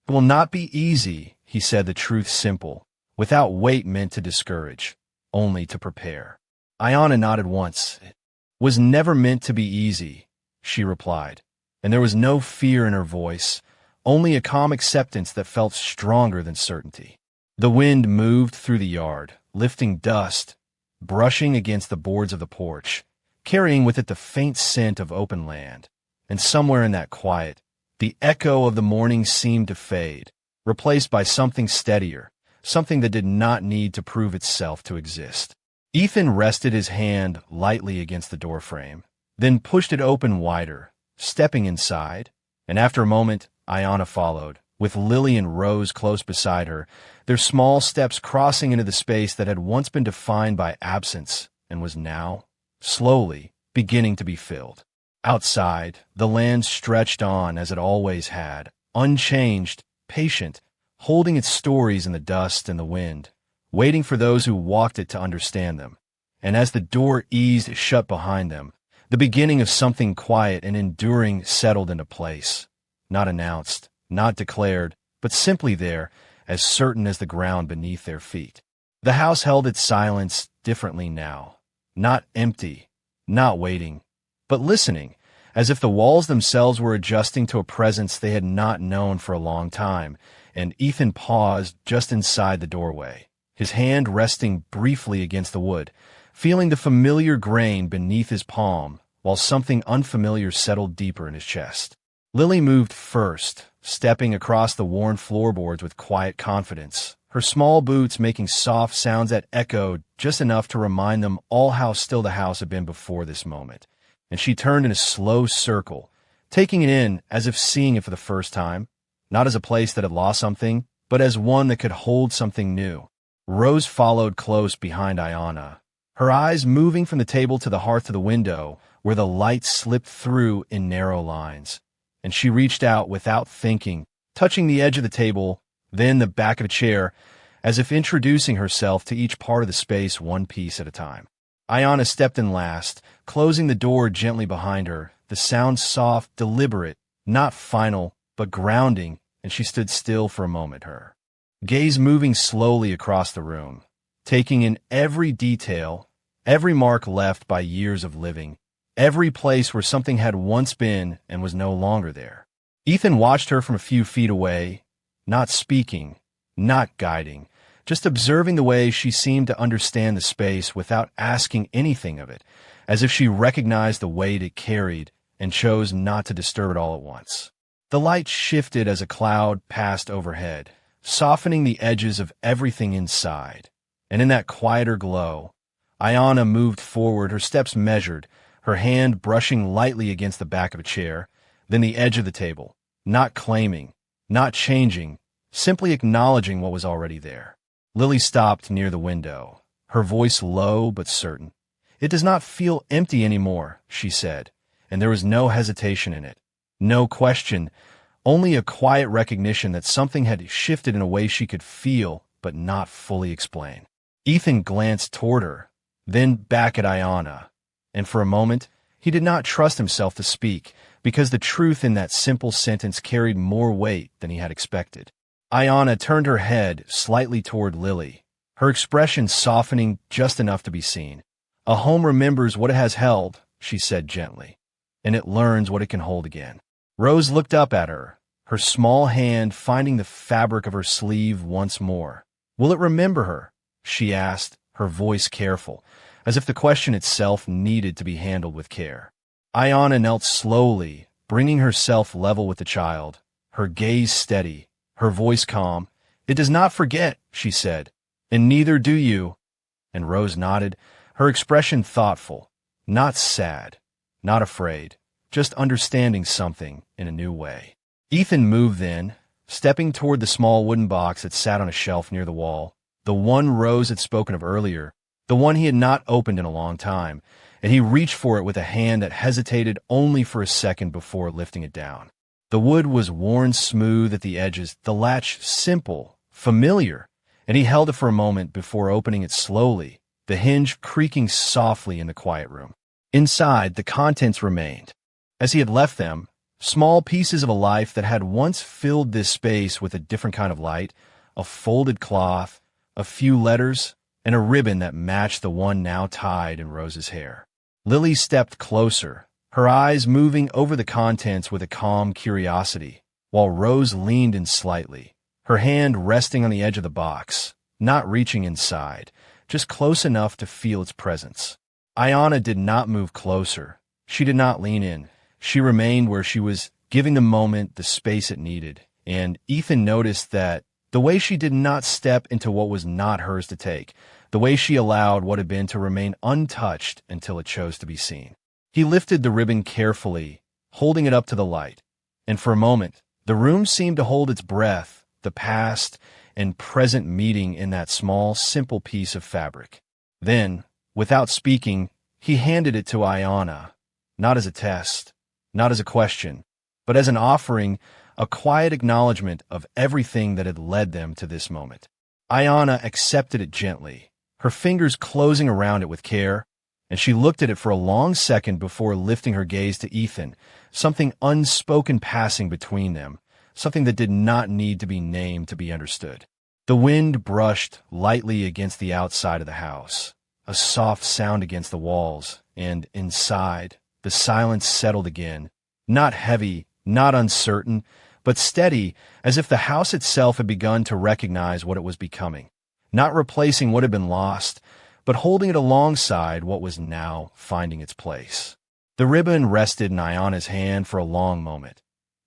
"It will not be easy," he said, the truth simple, without weight meant to discourage, only to prepare. Ayana nodded once. "It was never meant to be easy," she replied, and there was no fear in her voice, only a calm acceptance that felt stronger than certainty. The wind moved through the yard, lifting dust, brushing against the boards of the porch, carrying with it the faint scent of open land. And somewhere in that quiet, the echo of the morning seemed to fade, replaced by something steadier, something that did not need to prove itself to exist. Ethan rested his hand lightly against the doorframe, then pushed it open wider, stepping inside, and after a moment, Ayanna followed, with Lily and Rose close beside her, their small steps crossing into the space that had once been defined by absence and was now, slowly, beginning to be filled. Outside, the land stretched on as it always had, unchanged, patient, holding its stories in the dust and the wind, waiting for those who walked it to understand them. And as the door eased shut behind them, the beginning of something quiet and enduring settled into place, not announced, not declared, but simply there, as certain as the ground beneath their feet. The house held its silence differently now, not empty, not waiting, but listening, as if the walls themselves were adjusting to a presence they had not known for a long time, and Ethan paused just inside the doorway, his hand resting briefly against the wood, feeling the familiar grain beneath his palm, while something unfamiliar settled deeper in his chest. Lily moved first, stepping across the worn floorboards with quiet confidence, her small boots making soft sounds that echoed just enough to remind them all how still the house had been before this moment. And she turned in a slow circle, taking it in as if seeing it for the first time, not as a place that had lost something, but as one that could hold something new. Rose followed close behind Ayanna, her eyes moving from the table to the hearth to the window, where the light slipped through in narrow lines. And she reached out without thinking, touching the edge of the table, then the back of a chair, as if introducing herself to each part of the space one piece at a time. Ayanna stepped in last, closing the door gently behind her, the sound soft, deliberate, not final, but grounding, and she stood still for a moment, her gaze moving slowly across the room, taking in every detail, every mark left by years of living, every place where something had once been and was no longer there. Ethan watched her from a few feet away, not speaking, not guiding, just observing the way she seemed to understand the space without asking anything of it, as if she recognized the weight it carried and chose not to disturb it all at once. The light shifted as a cloud passed overhead, softening the edges of everything inside, and in that quieter glow, Ayanna moved forward, her steps measured, her hand brushing lightly against the back of a chair, then the edge of the table, not claiming, not changing, simply acknowledging what was already there. Lily stopped near the window, her voice low but certain. "It does not feel empty anymore," she said, and there was no hesitation in it, no question, only a quiet recognition that something had shifted in a way she could feel but not fully explain. Ethan glanced toward her, then back at Ayanna, and for a moment he did not trust himself to speak, because the truth in that simple sentence carried more weight than he had expected. Ayanna turned her head slightly toward Lily, her expression softening just enough to be seen. "A home remembers what it has held," she said gently, "and it learns what it can hold again." Rose looked up at her, her small hand finding the fabric of her sleeve once more. "Will it remember her?" she asked, her voice careful, as if the question itself needed to be handled with care. Ayanna knelt slowly, bringing herself level with the child, her gaze steady, her voice calm. "It does not forget," she said, "and neither do you." And Rose nodded, her expression thoughtful, not sad, not afraid, just understanding something in a new way. Ethan moved then, stepping toward the small wooden box that sat on a shelf near the wall, the one Rose had spoken of earlier, the one he had not opened in a long time, and he reached for it with a hand that hesitated only for a second before lifting it down. The wood was worn smooth at the edges, the latch simple, familiar, and he held it for a moment before opening it slowly, the hinge creaking softly in the quiet room. Inside, the contents remained, as he had left them, small pieces of a life that had once filled this space with a different kind of light, a folded cloth, a few letters, and a ribbon that matched the one now tied in Rose's hair. Lily stepped closer, her eyes moving over the contents with a calm curiosity, while Rose leaned in slightly, her hand resting on the edge of the box, not reaching inside, just close enough to feel its presence. Ayanna did not move closer. She did not lean in. She remained where she was, giving the moment the space it needed. And Ethan noticed that the way she did not step into what was not hers to take, the way she allowed what had been to remain untouched until it chose to be seen. He lifted the ribbon carefully, holding it up to the light, and for a moment, the room seemed to hold its breath, the past and present meeting in that small, simple piece of fabric. Then, without speaking, he handed it to Ayanna, not as a test, not as a question, but as an offering, a quiet acknowledgement of everything that had led them to this moment. Ayanna accepted it gently, her fingers closing around it with care, and she looked at it for a long second before lifting her gaze to Ethan, something unspoken passing between them, something that did not need to be named to be understood. The wind brushed lightly against the outside of the house, a soft sound against the walls, and inside, the silence settled again, not heavy, not uncertain, but steady, as if the house itself had begun to recognize what it was becoming, not replacing what had been lost, but holding it alongside what was now finding its place. The ribbon rested in Ayanna's hand for a long moment,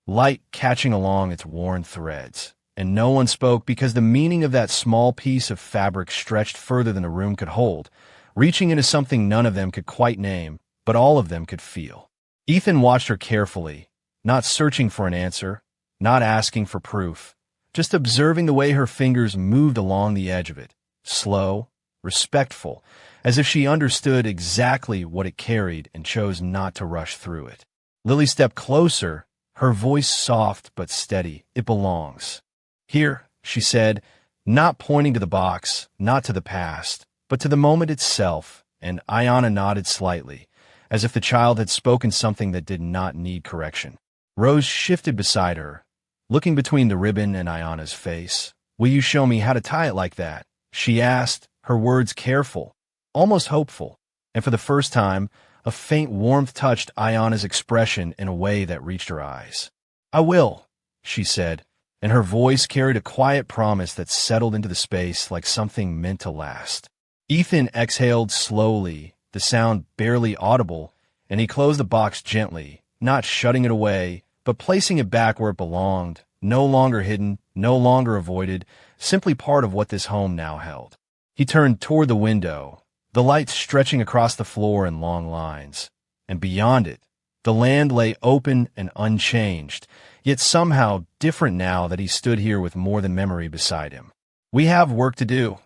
light catching along its worn threads, and no one spoke because the meaning of that small piece of fabric stretched further than the room could hold, reaching into something none of them could quite name, but all of them could feel. Ethan watched her carefully, not searching for an answer, not asking for proof, just observing the way her fingers moved along the edge of it, slow, respectful, as if she understood exactly what it carried and chose not to rush through it. Lily stepped closer, her voice soft but steady. "It belongs." "Here," she said, not pointing to the box, not to the past, but to the moment itself, and Ayanna nodded slightly, as if the child had spoken something that did not need correction. Rose shifted beside her, looking between the ribbon and Ayanna's face. "Will you show me how to tie it like that?" she asked, her words careful, almost hopeful, and for the first time, a faint warmth touched Ayanna's expression in a way that reached her eyes. "I will," she said, and her voice carried a quiet promise that settled into the space like something meant to last. Ethan exhaled slowly, the sound barely audible, and he closed the box gently, not shutting it away, but placing it back where it belonged, no longer hidden, no longer avoided, simply part of what this home now held. He turned toward the window, the light stretching across the floor in long lines, and beyond it, the land lay open and unchanged, yet somehow different now that he stood here with more than memory beside him. "We have work to do,"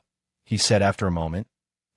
he said after a moment,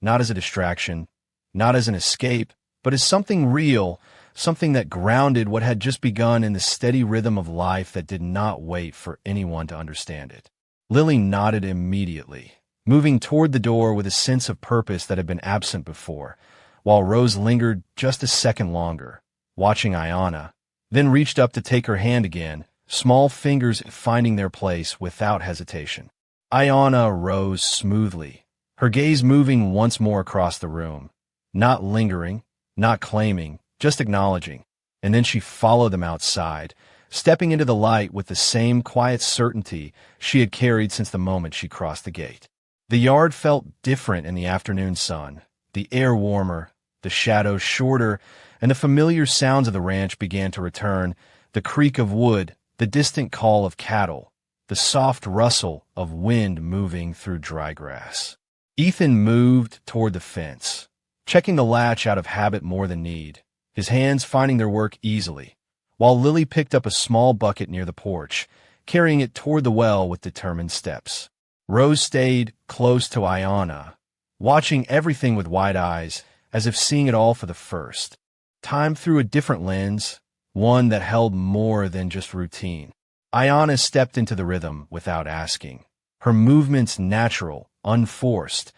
not as a distraction, not as an escape, but as something real, something that grounded what had just begun in the steady rhythm of life that did not wait for anyone to understand it. Lily nodded immediately, moving toward the door with a sense of purpose that had been absent before, while Rose lingered just a second longer, watching Ayanna, then reached up to take her hand again, small fingers finding their place without hesitation. Ayanna rose smoothly, her gaze moving once more across the room, not lingering, not claiming, just acknowledging, and then she followed them outside, stepping into the light with the same quiet certainty she had carried since the moment she crossed the gate. The yard felt different in the afternoon sun, the air warmer, the shadows shorter, and the familiar sounds of the ranch began to return, the creak of wood, the distant call of cattle, the soft rustle of wind moving through dry grass. Ethan moved toward the fence, checking the latch out of habit more than need, his hands finding their work easily, while Lily picked up a small bucket near the porch, carrying it toward the well with determined steps. Rose stayed close to Ayanna, watching everything with wide eyes, as if seeing it all for the first time through a different lens, one that held more than just routine. Ayanna stepped into the rhythm without asking, her movements natural, unforced,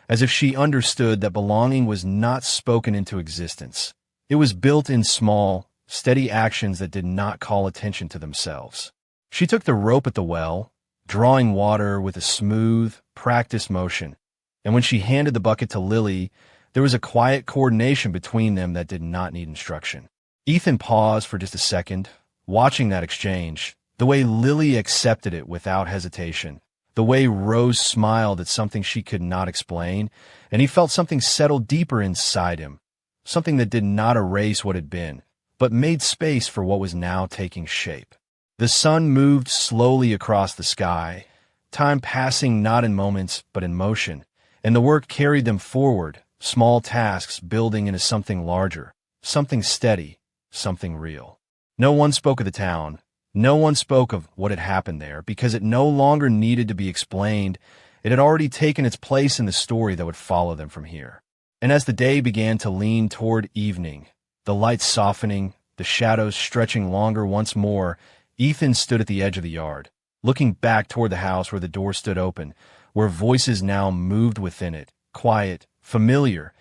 as if she understood that belonging was not spoken into existence. It was built in small, steady actions that did not call attention to themselves. She took the rope at the well, drawing water with a smooth, practiced motion, and when she handed the bucket to Lily, there was a quiet coordination between them that did not need instruction. Ethan paused for just a second, watching that exchange, The way Lily accepted it without hesitation. The way Rose smiled at something she could not explain, and he felt something settle deeper inside him. Something that did not erase what had been, but made space for what was now taking shape. The sun moved slowly across the sky, time passing not in moments but in motion, and the work carried them forward, small tasks building into something larger, something steady, something real. No one spoke of the town. No one spoke of what had happened there, because it no longer needed to be explained. It had already taken its place in the story that would follow them from here. And as the day began to lean toward evening, the light softening, the shadows stretching longer once more, Ethan stood at the edge of the yard, looking back toward the house where the door stood open, where voices now moved within it, quiet, familiar,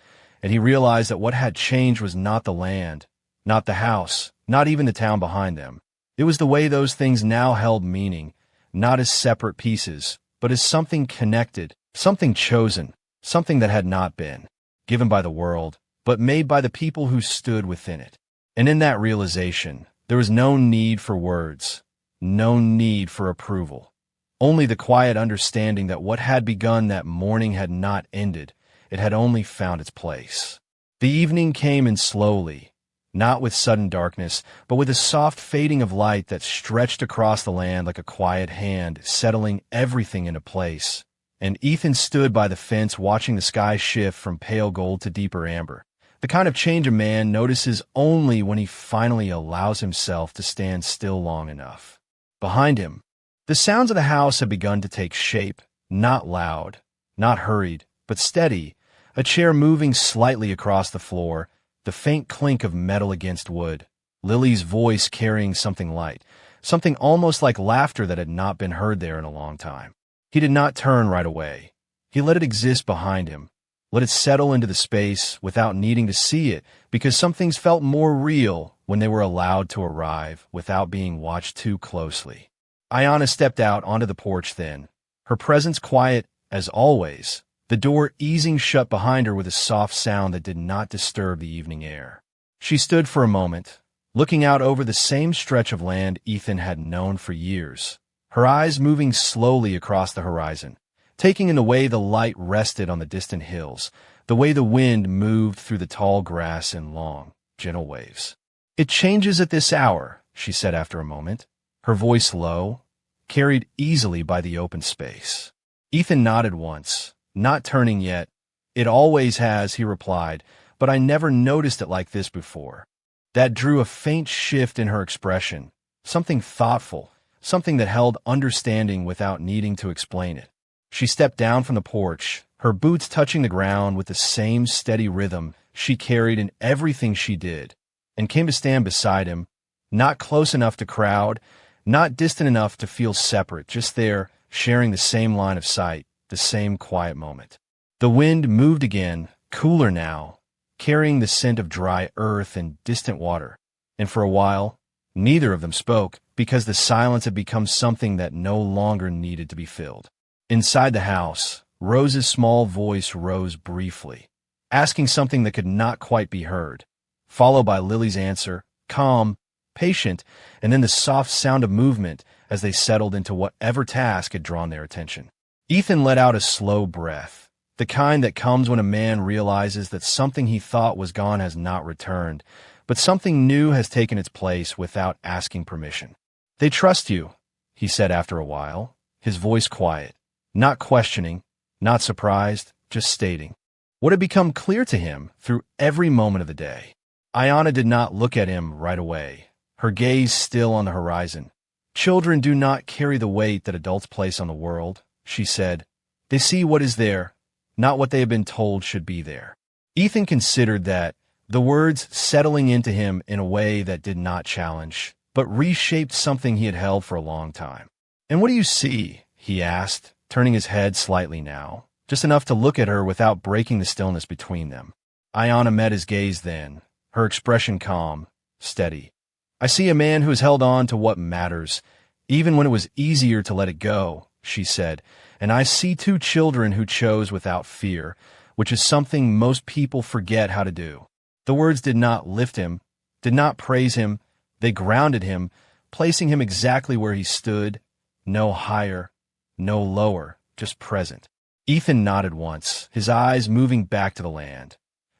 and he realized that what had changed was not the land, not the house, not even the town behind them. It was the way those things now held meaning, not as separate pieces, but as something connected, something chosen, something that had not been given by the world, but made by the people who stood within it. And in that realization, there was no need for words, no need for approval, only the quiet understanding that what had begun that morning had not ended, it had only found its place. The evening came in slowly, not with sudden darkness, but with a soft fading of light that stretched across the land like a quiet hand, settling everything into place. And Ethan stood by the fence watching the sky shift from pale gold to deeper amber, the kind of change a man notices only when he finally allows himself to stand still long enough. Behind him, the sounds of the house had begun to take shape, not loud, not hurried, but steady, a chair moving slightly across the floor, the faint clink of metal against wood, Lily's voice carrying something light, something almost like laughter that had not been heard there in a long time. He did not turn right away. He let it exist behind him, let it settle into the space without needing to see it, because some things felt more real when they were allowed to arrive without being watched too closely. Ayanna stepped out onto the porch then, her presence quiet as always, the door easing shut behind her with a soft sound that did not disturb the evening air. She stood for a moment, looking out over the same stretch of land Ethan had known for years, her eyes moving slowly across the horizon, taking in the way the light rested on the distant hills, the way the wind moved through the tall grass in long, gentle waves. "It changes at this hour," she said after a moment, her voice low, carried easily by the open space. Ethan nodded once, not turning yet. "It always has," he replied, "but I never noticed it like this before." That drew a faint shift in her expression, something thoughtful, something that held understanding without needing to explain it. She stepped down from the porch, her boots touching the ground with the same steady rhythm she carried in everything she did, and came to stand beside him, not close enough to crowd, not distant enough to feel separate, just there, sharing the same line of sight, the same quiet moment. The wind moved again, cooler now, carrying the scent of dry earth and distant water, and for a while, neither of them spoke, because the silence had become something that no longer needed to be filled. Inside the house, Rose's small voice rose briefly, asking something that could not quite be heard, followed by Lily's answer, calm, patient, and then the soft sound of movement as they settled into whatever task had drawn their attention. Ethan let out a slow breath, the kind that comes when a man realizes that something he thought was gone has not returned, but something new has taken its place without asking permission. "They trust you," he said after a while, his voice quiet, not questioning, not surprised, just stating what had become clear to him through every moment of the day. Ayanna did not look at him right away, her gaze still on the horizon. "Children do not carry the weight that adults place on the world," she said. "They see what is there, not what they have been told should be there." Ethan considered that, the words settling into him in a way that did not challenge, but reshaped something he had held for a long time. "And what do you see?" he asked, turning his head slightly now, just enough to look at her without breaking the stillness between them. Ayanna met his gaze then, her expression calm, steady. "I see a man who has held on to what matters, even when it was easier to let it go," she said, "and I see two children who chose without fear, which is something most people forget how to do." The words did not lift him, did not praise him, they grounded him, placing him exactly where he stood, no higher, no lower, just present. Ethan nodded once, his eyes moving back to the land.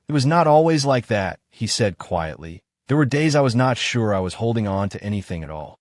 "It was not always like that," he said quietly. "There were days I was not sure I was holding on to anything at all."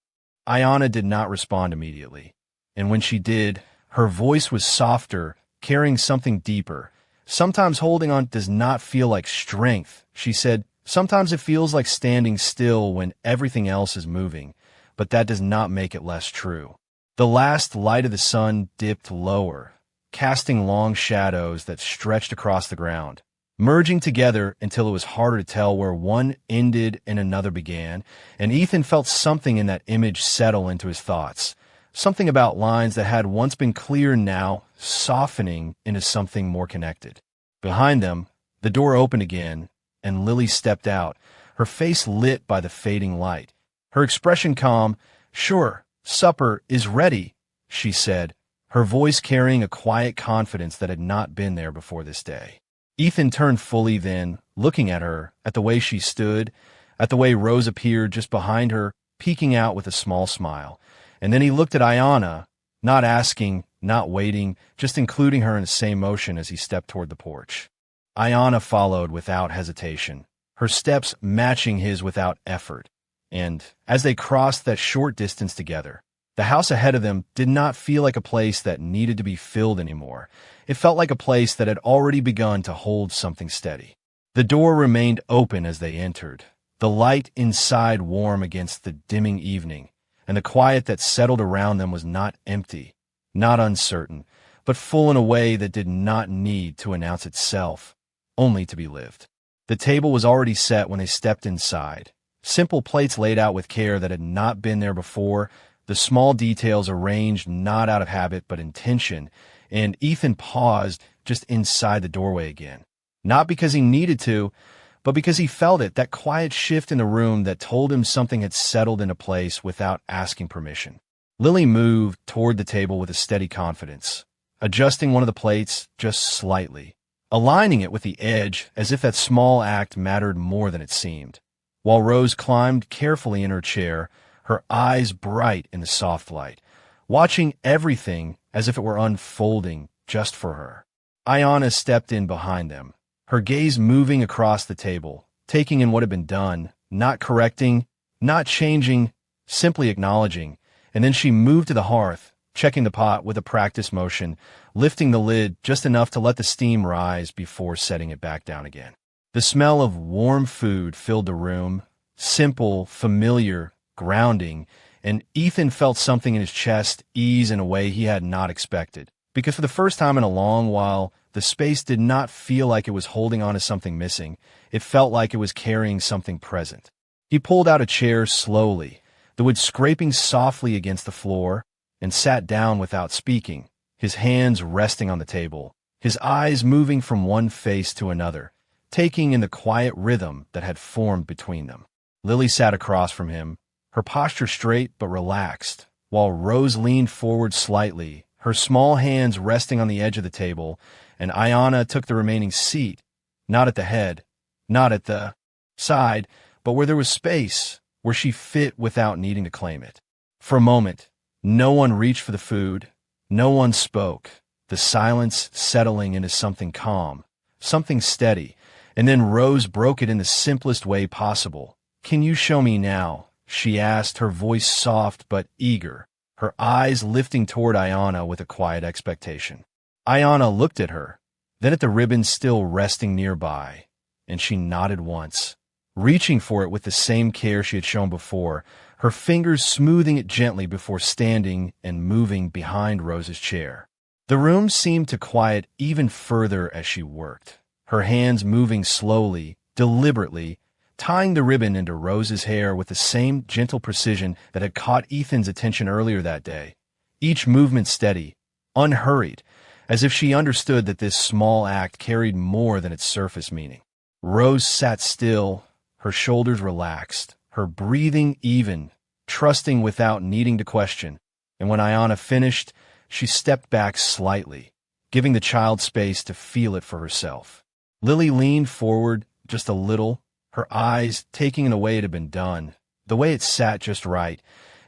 Ayanna did not respond immediately, and when she did, her voice was softer, carrying something deeper. "Sometimes holding on does not feel like strength," she said. "Sometimes it feels like standing still when everything else is moving, but that does not make it less true." The last light of the sun dipped lower, casting long shadows that stretched across the ground, merging together until it was harder to tell where one ended and another began, and Ethan felt something in that image settle into his thoughts. Something about lines that had once been clear now softening into something more connected. Behind them, the door opened again, and Lily stepped out, her face lit by the fading light. Her expression calm. "Sure, supper is ready," she said, her voice carrying a quiet confidence that had not been there before this day. Ethan turned fully then, looking at her, at the way she stood, at the way Rose appeared just behind her, peeking out with a small smile. And then he looked at Ayanna, not asking, not waiting, just including her in the same motion as he stepped toward the porch. Ayanna followed without hesitation, her steps matching his without effort. And as they crossed that short distance together, the house ahead of them did not feel like a place that needed to be filled anymore. It felt like a place that had already begun to hold something steady. The door remained open as they entered, the light inside warm against the dimming evening, and the quiet that settled around them was not empty, not uncertain, but full in a way that did not need to announce itself, only to be lived. The table was already set when they stepped inside, simple plates laid out with care that had not been there before, the small details arranged not out of habit but intention, and Ethan paused just inside the doorway again. Not because he needed to, but because he felt it, that quiet shift in the room that told him something had settled into place without asking permission. Lily moved toward the table with a steady confidence, adjusting one of the plates just slightly, aligning it with the edge as if that small act mattered more than it seemed, while Rose climbed carefully in her chair, her eyes bright in the soft light, watching everything as if it were unfolding just for her. Ayanna stepped in behind them, her gaze moving across the table, taking in what had been done, not correcting, not changing, simply acknowledging, and then she moved to the hearth, checking the pot with a practice motion, lifting the lid just enough to let the steam rise before setting it back down again. The smell of warm food filled the room, simple, familiar, grounding, and Ethan felt something in his chest ease in a way he had not expected, because for the first time in a long while, the space did not feel like it was holding on to something missing. It felt like it was carrying something present. He pulled out a chair slowly, the wood scraping softly against the floor, and sat down without speaking, his hands resting on the table, his eyes moving from one face to another, taking in the quiet rhythm that had formed between them. Lily sat across from him, her posture straight but relaxed, while Rose leaned forward slightly, her small hands resting on the edge of the table, and Ayanna took the remaining seat, not at the head, not at the side, but where there was space, where she fit without needing to claim it. For a moment, no one reached for the food, no one spoke, the silence settling into something calm, something steady, and then Rose broke it in the simplest way possible. "Can you show me now?" she asked, her voice soft but eager, her eyes lifting toward Ayanna with a quiet expectation. Ayanna looked at her, then at the ribbon still resting nearby, and she nodded once, reaching for it with the same care she had shown before, her fingers smoothing it gently before standing and moving behind Rose's chair. The room seemed to quiet even further as she worked, her hands moving slowly, deliberately, tying the ribbon into Rose's hair with the same gentle precision that had caught Ethan's attention earlier that day, each movement steady, unhurried, as if she understood that this small act carried more than its surface meaning. Rose sat still, her shoulders relaxed, her breathing even, trusting without needing to question, and when Ayanna finished, she stepped back slightly, giving the child space to feel it for herself. Lily leaned forward just a little, her eyes taking in the way it had been done, the way it sat just right,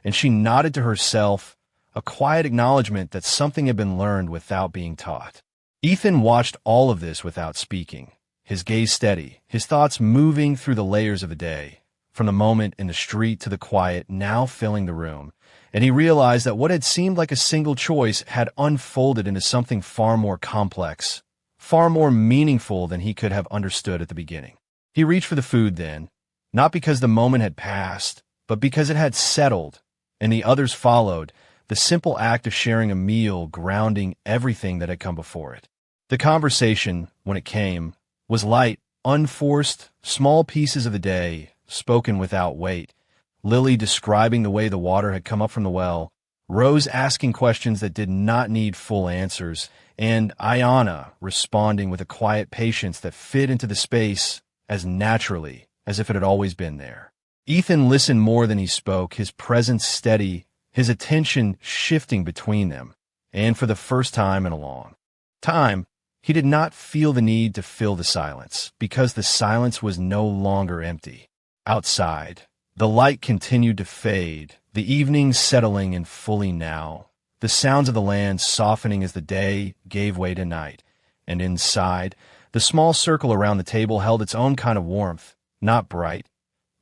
and she nodded to herself, a quiet acknowledgement that something had been learned without being taught. Ethan watched all of this without speaking, his gaze steady, his thoughts moving through the layers of the day, from the moment in the street to the quiet now filling the room, and he realized that what had seemed like a single choice had unfolded into something far more complex, far more meaningful than he could have understood at the beginning. He reached for the food then, not because the moment had passed, but because it had settled, and the others followed, the simple act of sharing a meal grounding everything that had come before it. The conversation, when it came, was light, unforced, small pieces of the day, spoken without weight. Lily describing the way the water had come up from the well, Rose asking questions that did not need full answers, and Ayanna responding with a quiet patience that fit into the space as naturally as if it had always been there. Ethan listened more than he spoke, his presence steady, his attention shifting between them, and for the first time in a long time, he did not feel the need to fill the silence, because the silence was no longer empty. Outside, the light continued to fade, the evening settling in fully now, the sounds of the land softening as the day gave way to night, and inside, the small circle around the table held its own kind of warmth, not bright,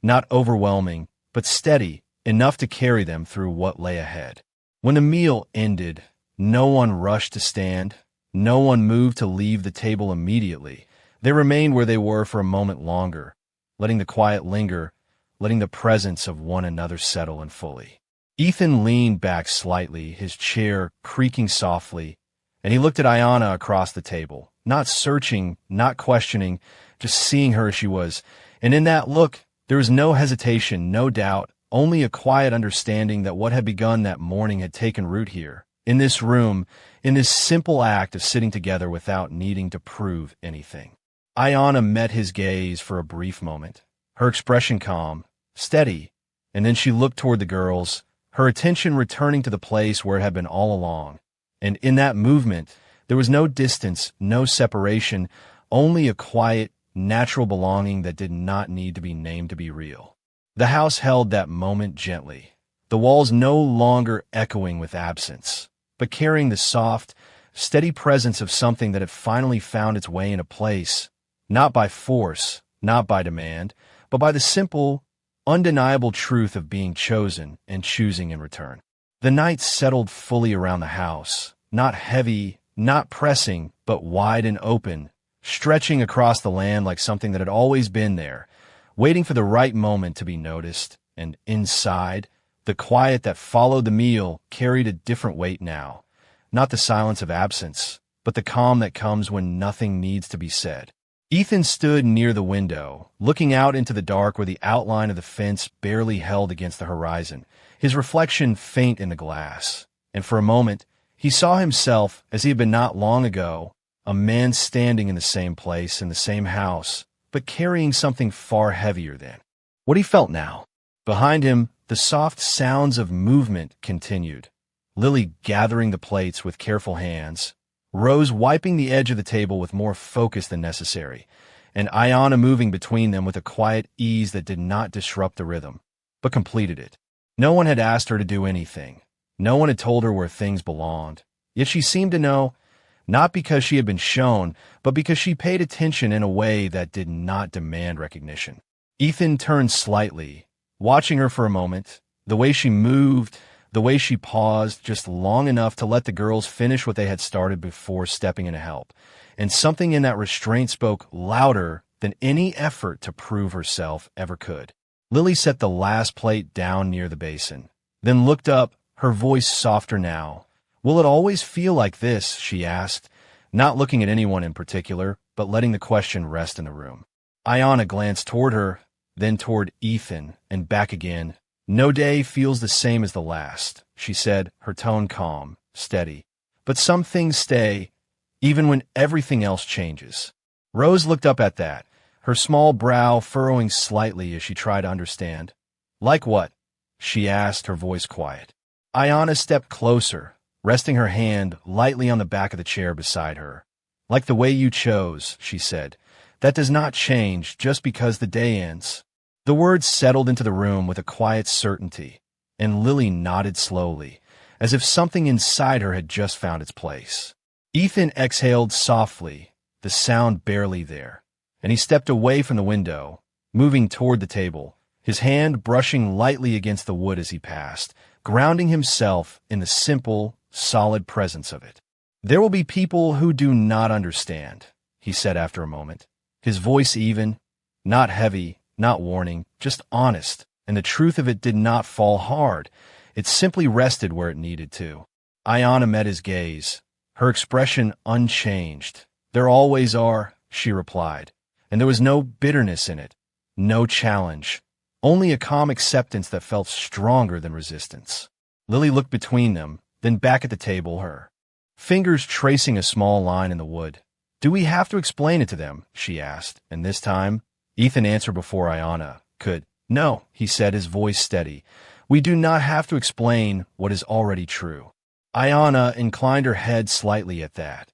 not overwhelming, but steady, enough to carry them through what lay ahead. When the meal ended, no one rushed to stand, no one moved to leave the table immediately. They remained where they were for a moment longer, letting the quiet linger, letting the presence of one another settle in fully. Ethan leaned back slightly, his chair creaking softly, and he looked at Ayanna across the table, not searching, not questioning, just seeing her as she was. And in that look, there was no hesitation, no doubt, only a quiet understanding that what had begun that morning had taken root here, in this room, in this simple act of sitting together without needing to prove anything. Ayanna met his gaze for a brief moment, her expression calm, steady, and then she looked toward the girls, her attention returning to the place where it had been all along. And in that movement, there was no distance, no separation, only a quiet, natural belonging that did not need to be named to be real. The house held that moment gently, the walls no longer echoing with absence, but carrying the soft, steady presence of something that had finally found its way in a place, not by force, not by demand, but by the simple, undeniable truth of being chosen and choosing in return. The night settled fully around the house, not heavy, not pressing, but wide and open, stretching across the land like something that had always been there, waiting for the right moment to be noticed. And inside, the quiet that followed the meal carried a different weight now, not the silence of absence, but the calm that comes when nothing needs to be said. Ethan stood near the window, looking out into the dark where the outline of the fence barely held against the horizon, his reflection faint in the glass. And for a moment, he saw himself as he had been not long ago, a man standing in the same place, in the same house, but carrying something far heavier than what he felt now. Behind him, the soft sounds of movement continued. Lily gathering the plates with careful hands, Rose wiping the edge of the table with more focus than necessary, and Ayanna moving between them with a quiet ease that did not disrupt the rhythm, but completed it. No one had asked her to do anything. No one had told her where things belonged. Yet she seemed to know, not because she had been shown, but because she paid attention in a way that did not demand recognition. Ethan turned slightly, watching her for a moment, the way she moved, the way she paused just long enough to let the girls finish what they had started before stepping in to help. And something in that restraint spoke louder than any effort to prove herself ever could. Lily set the last plate down near the basin, then looked up, her voice softer now. "Will it always feel like this?" she asked, not looking at anyone in particular, but letting the question rest in the room. Ayanna glanced toward her, then toward Ethan, and back again. "No day feels the same as the last," she said, her tone calm, steady. "But some things stay, even when everything else changes." Rose looked up at that, her small brow furrowing slightly as she tried to understand. "Like what?" she asked, her voice quiet. Ayanna stepped closer, resting her hand lightly on the back of the chair beside her. "Like the way you chose," she said. "That does not change just because the day ends." The words settled into the room with a quiet certainty, and Lily nodded slowly, as if something inside her had just found its place. Ethan exhaled softly, the sound barely there, and he stepped away from the window, moving toward the table, his hand brushing lightly against the wood as he passed, grounding himself in the simple, solid presence of it. "There will be people who do not understand," he said after a moment, his voice even, not heavy, not warning, just honest, and the truth of it did not fall hard. It simply rested where it needed to. Ayanna met his gaze, her expression unchanged. "There always are," she replied, and there was no bitterness in it, no challenge, only a calm acceptance that felt stronger than resistance. Lily looked between them, then back at the table, her fingers tracing a small line in the wood. "Do we have to explain it to them?" she asked, and this time, Ethan answered before Ayanna could. "No," he said, his voice steady. "We do not have to explain what is already true." Ayanna inclined her head slightly at that.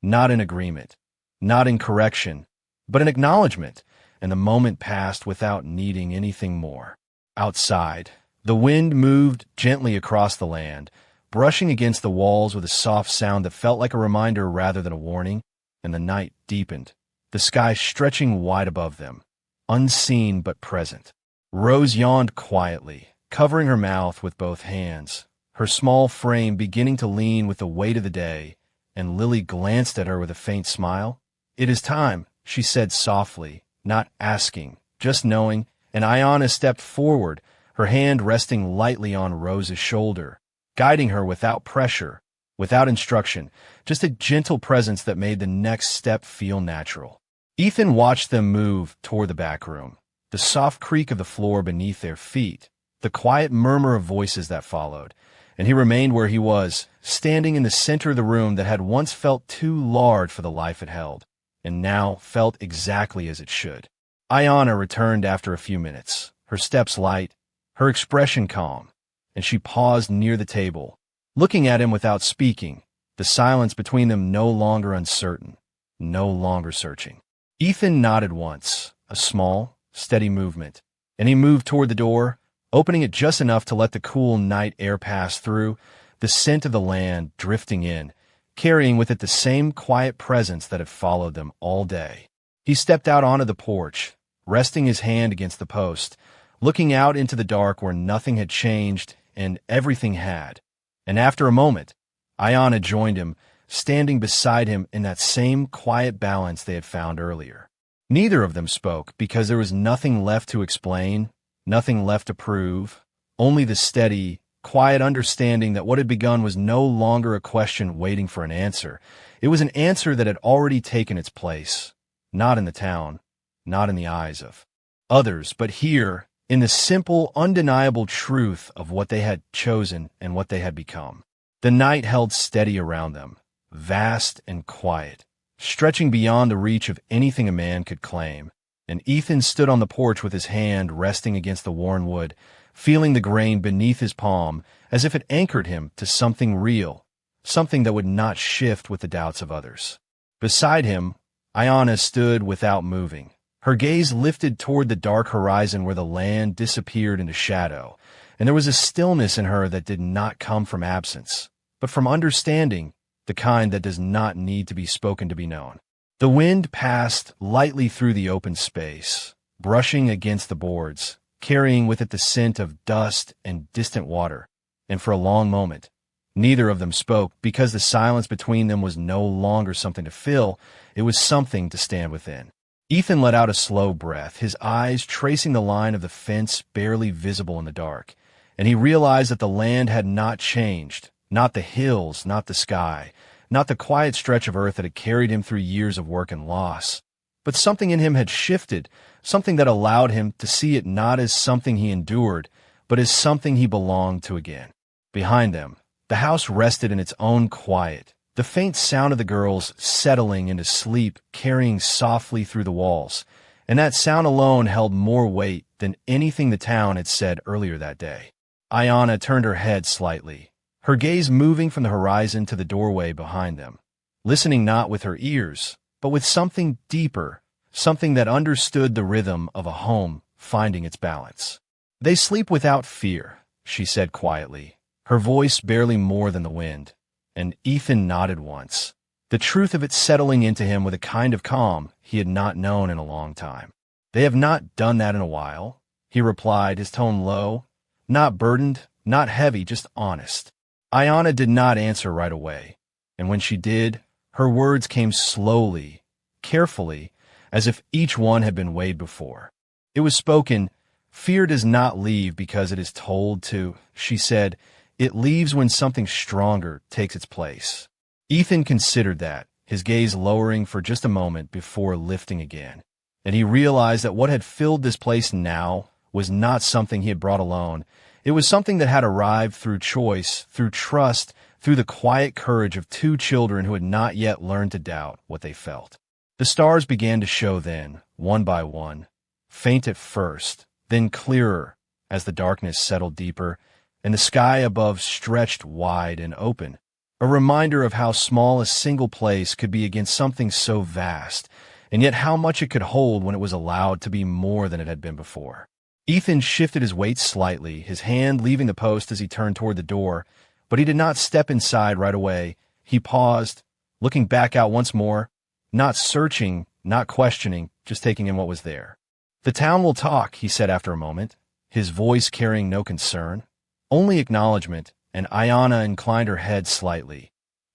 Not in agreement, not in correction, but in acknowledgement, and the moment passed without needing anything more. Outside, the wind moved gently across the land, brushing against the walls with a soft sound that felt like a reminder rather than a warning, and the night deepened, the sky stretching wide above them, unseen but present. Rose yawned quietly, covering her mouth with both hands, her small frame beginning to lean with the weight of the day, and Lily glanced at her with a faint smile. "It is time," she said softly, not asking, just knowing, and Ayanna stepped forward, her hand resting lightly on Rose's shoulder, guiding her without pressure, without instruction, just a gentle presence that made the next step feel natural. Ethan watched them move toward the back room, the soft creak of the floor beneath their feet, the quiet murmur of voices that followed, and he remained where he was, standing in the center of the room that had once felt too large for the life it held, and now felt exactly as it should. Ayanna returned after a few minutes, her steps light, her expression calm, and she paused near the table, looking at him without speaking, the silence between them no longer uncertain, no longer searching. Ethan nodded once, a small, steady movement, and he moved toward the door, opening it just enough to let the cool night air pass through, the scent of the land drifting in, carrying with it the same quiet presence that had followed them all day. He stepped out onto the porch, resting his hand against the post, looking out into the dark where nothing had changed and everything had. And after a moment, Ayanna joined him, standing beside him in that same quiet balance they had found earlier. Neither of them spoke because there was nothing left to explain, nothing left to prove, only the steady, quiet understanding that what had begun was no longer a question waiting for an answer. It was an answer that had already taken its place, not in the town, not in the eyes of others, but here, in the simple, undeniable truth of what they had chosen and what they had become. The night held steady around them, vast and quiet, stretching beyond the reach of anything a man could claim, and Ethan stood on the porch with his hand resting against the worn wood, feeling the grain beneath his palm as if it anchored him to something real, something that would not shift with the doubts of others. Beside him, Ayanna stood without moving, her gaze lifted toward the dark horizon where the land disappeared into shadow, and there was a stillness in her that did not come from absence, but from understanding, the kind that does not need to be spoken to be known. The wind passed lightly through the open space, brushing against the boards, carrying with it the scent of dust and distant water, and for a long moment, neither of them spoke because the silence between them was no longer something to fill, it was something to stand within. Ethan let out a slow breath, his eyes tracing the line of the fence barely visible in the dark, and he realized that the land had not changed, not the hills, not the sky, not the quiet stretch of earth that had carried him through years of work and loss. But something in him had shifted, something that allowed him to see it not as something he endured, but as something he belonged to again. Behind them, the house rested in its own quiet, the faint sound of the girls settling into sleep carrying softly through the walls, and that sound alone held more weight than anything the town had said earlier that day. Ayanna turned her head slightly, her gaze moving from the horizon to the doorway behind them, listening not with her ears, but with something deeper, something that understood the rhythm of a home finding its balance. "They sleep without fear," she said quietly, her voice barely more than the wind, and Ethan nodded once, the truth of it settling into him with a kind of calm he had not known in a long time. "They have not done that in a while," he replied, his tone low, not burdened, not heavy, just honest. Ayanna did not answer right away, and when she did, her words came slowly, carefully, as if each one had been weighed before. It was spoken, "Fear does not leave because it is told to," she said. "It leaves when something stronger takes its place." Ethan considered that, his gaze lowering for just a moment before lifting again, and he realized that what had filled this place now was not something he had brought alone. It was something that had arrived through choice, through trust, through the quiet courage of two children who had not yet learned to doubt what they felt. The stars began to show then, one by one, faint at first, then clearer as the darkness settled deeper, and the sky above stretched wide and open, a reminder of how small a single place could be against something so vast, and yet how much it could hold when it was allowed to be more than it had been before. Ethan shifted his weight slightly, his hand leaving the post as he turned toward the door, but he did not step inside right away. He paused, looking back out once more, not searching, not questioning, just taking in what was there. "The town will talk," he said after a moment, his voice carrying no concern, only acknowledgement, and Ayanna inclined her head slightly.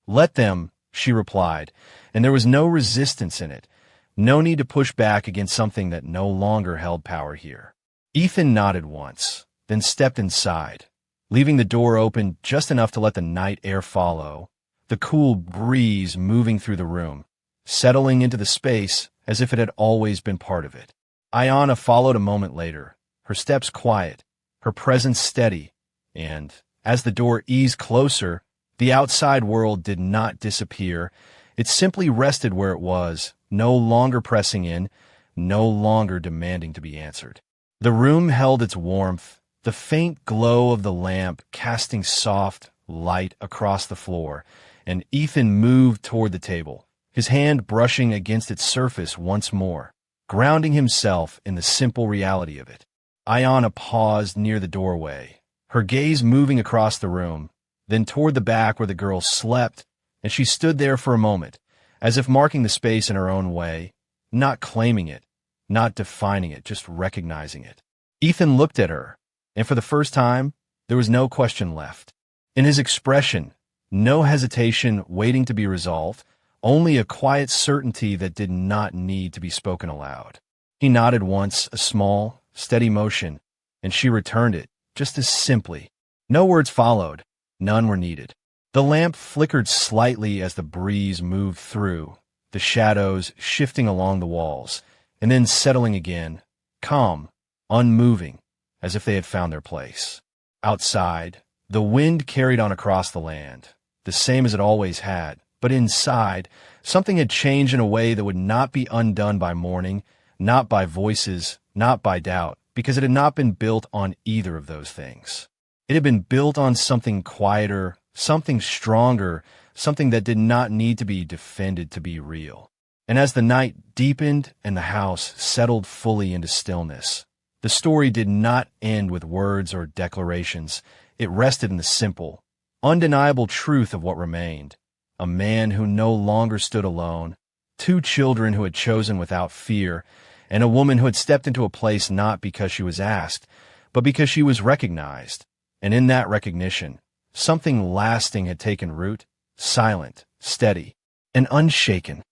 "Let them," she replied, and there was no resistance in it, no need to push back against something that no longer held power here. Ethan nodded once, then stepped inside, leaving the door open just enough to let the night air follow, the cool breeze moving through the room, settling into the space as if it had always been part of it. Ayanna followed a moment later, her steps quiet, her presence steady, and, as the door eased closer, the outside world did not disappear. It simply rested where it was, no longer pressing in, no longer demanding to be answered. The room held its warmth, the faint glow of the lamp casting soft light across the floor, and Ethan moved toward the table, his hand brushing against its surface once more, grounding himself in the simple reality of it. Ayanna paused near the doorway, her gaze moving across the room, then toward the back where the girl slept, and she stood there for a moment, as if marking the space in her own way, not claiming it, not defining it, just recognizing it. Ethan looked at her, and for the first time, there was no question left. In his expression, no hesitation waiting to be resolved, only a quiet certainty that did not need to be spoken aloud. He nodded once, a small, steady motion, and she returned it, just as simply. No words followed, none were needed. The lamp flickered slightly as the breeze moved through, the shadows shifting along the walls, and then settling again, calm, unmoving, as if they had found their place. Outside, the wind carried on across the land, the same as it always had, but inside, something had changed in a way that would not be undone by morning, not by voices, not by doubt, because it had not been built on either of those things. It had been built on something quieter, something stronger, something that did not need to be defended to be real. And as the night deepened and the house settled fully into stillness, the story did not end with words or declarations. It rested in the simple, undeniable truth of what remained. A man who no longer stood alone, two children who had chosen without fear, and a woman who had stepped into a place not because she was asked, but because she was recognized. And in that recognition, something lasting had taken root, silent, steady, and unshaken.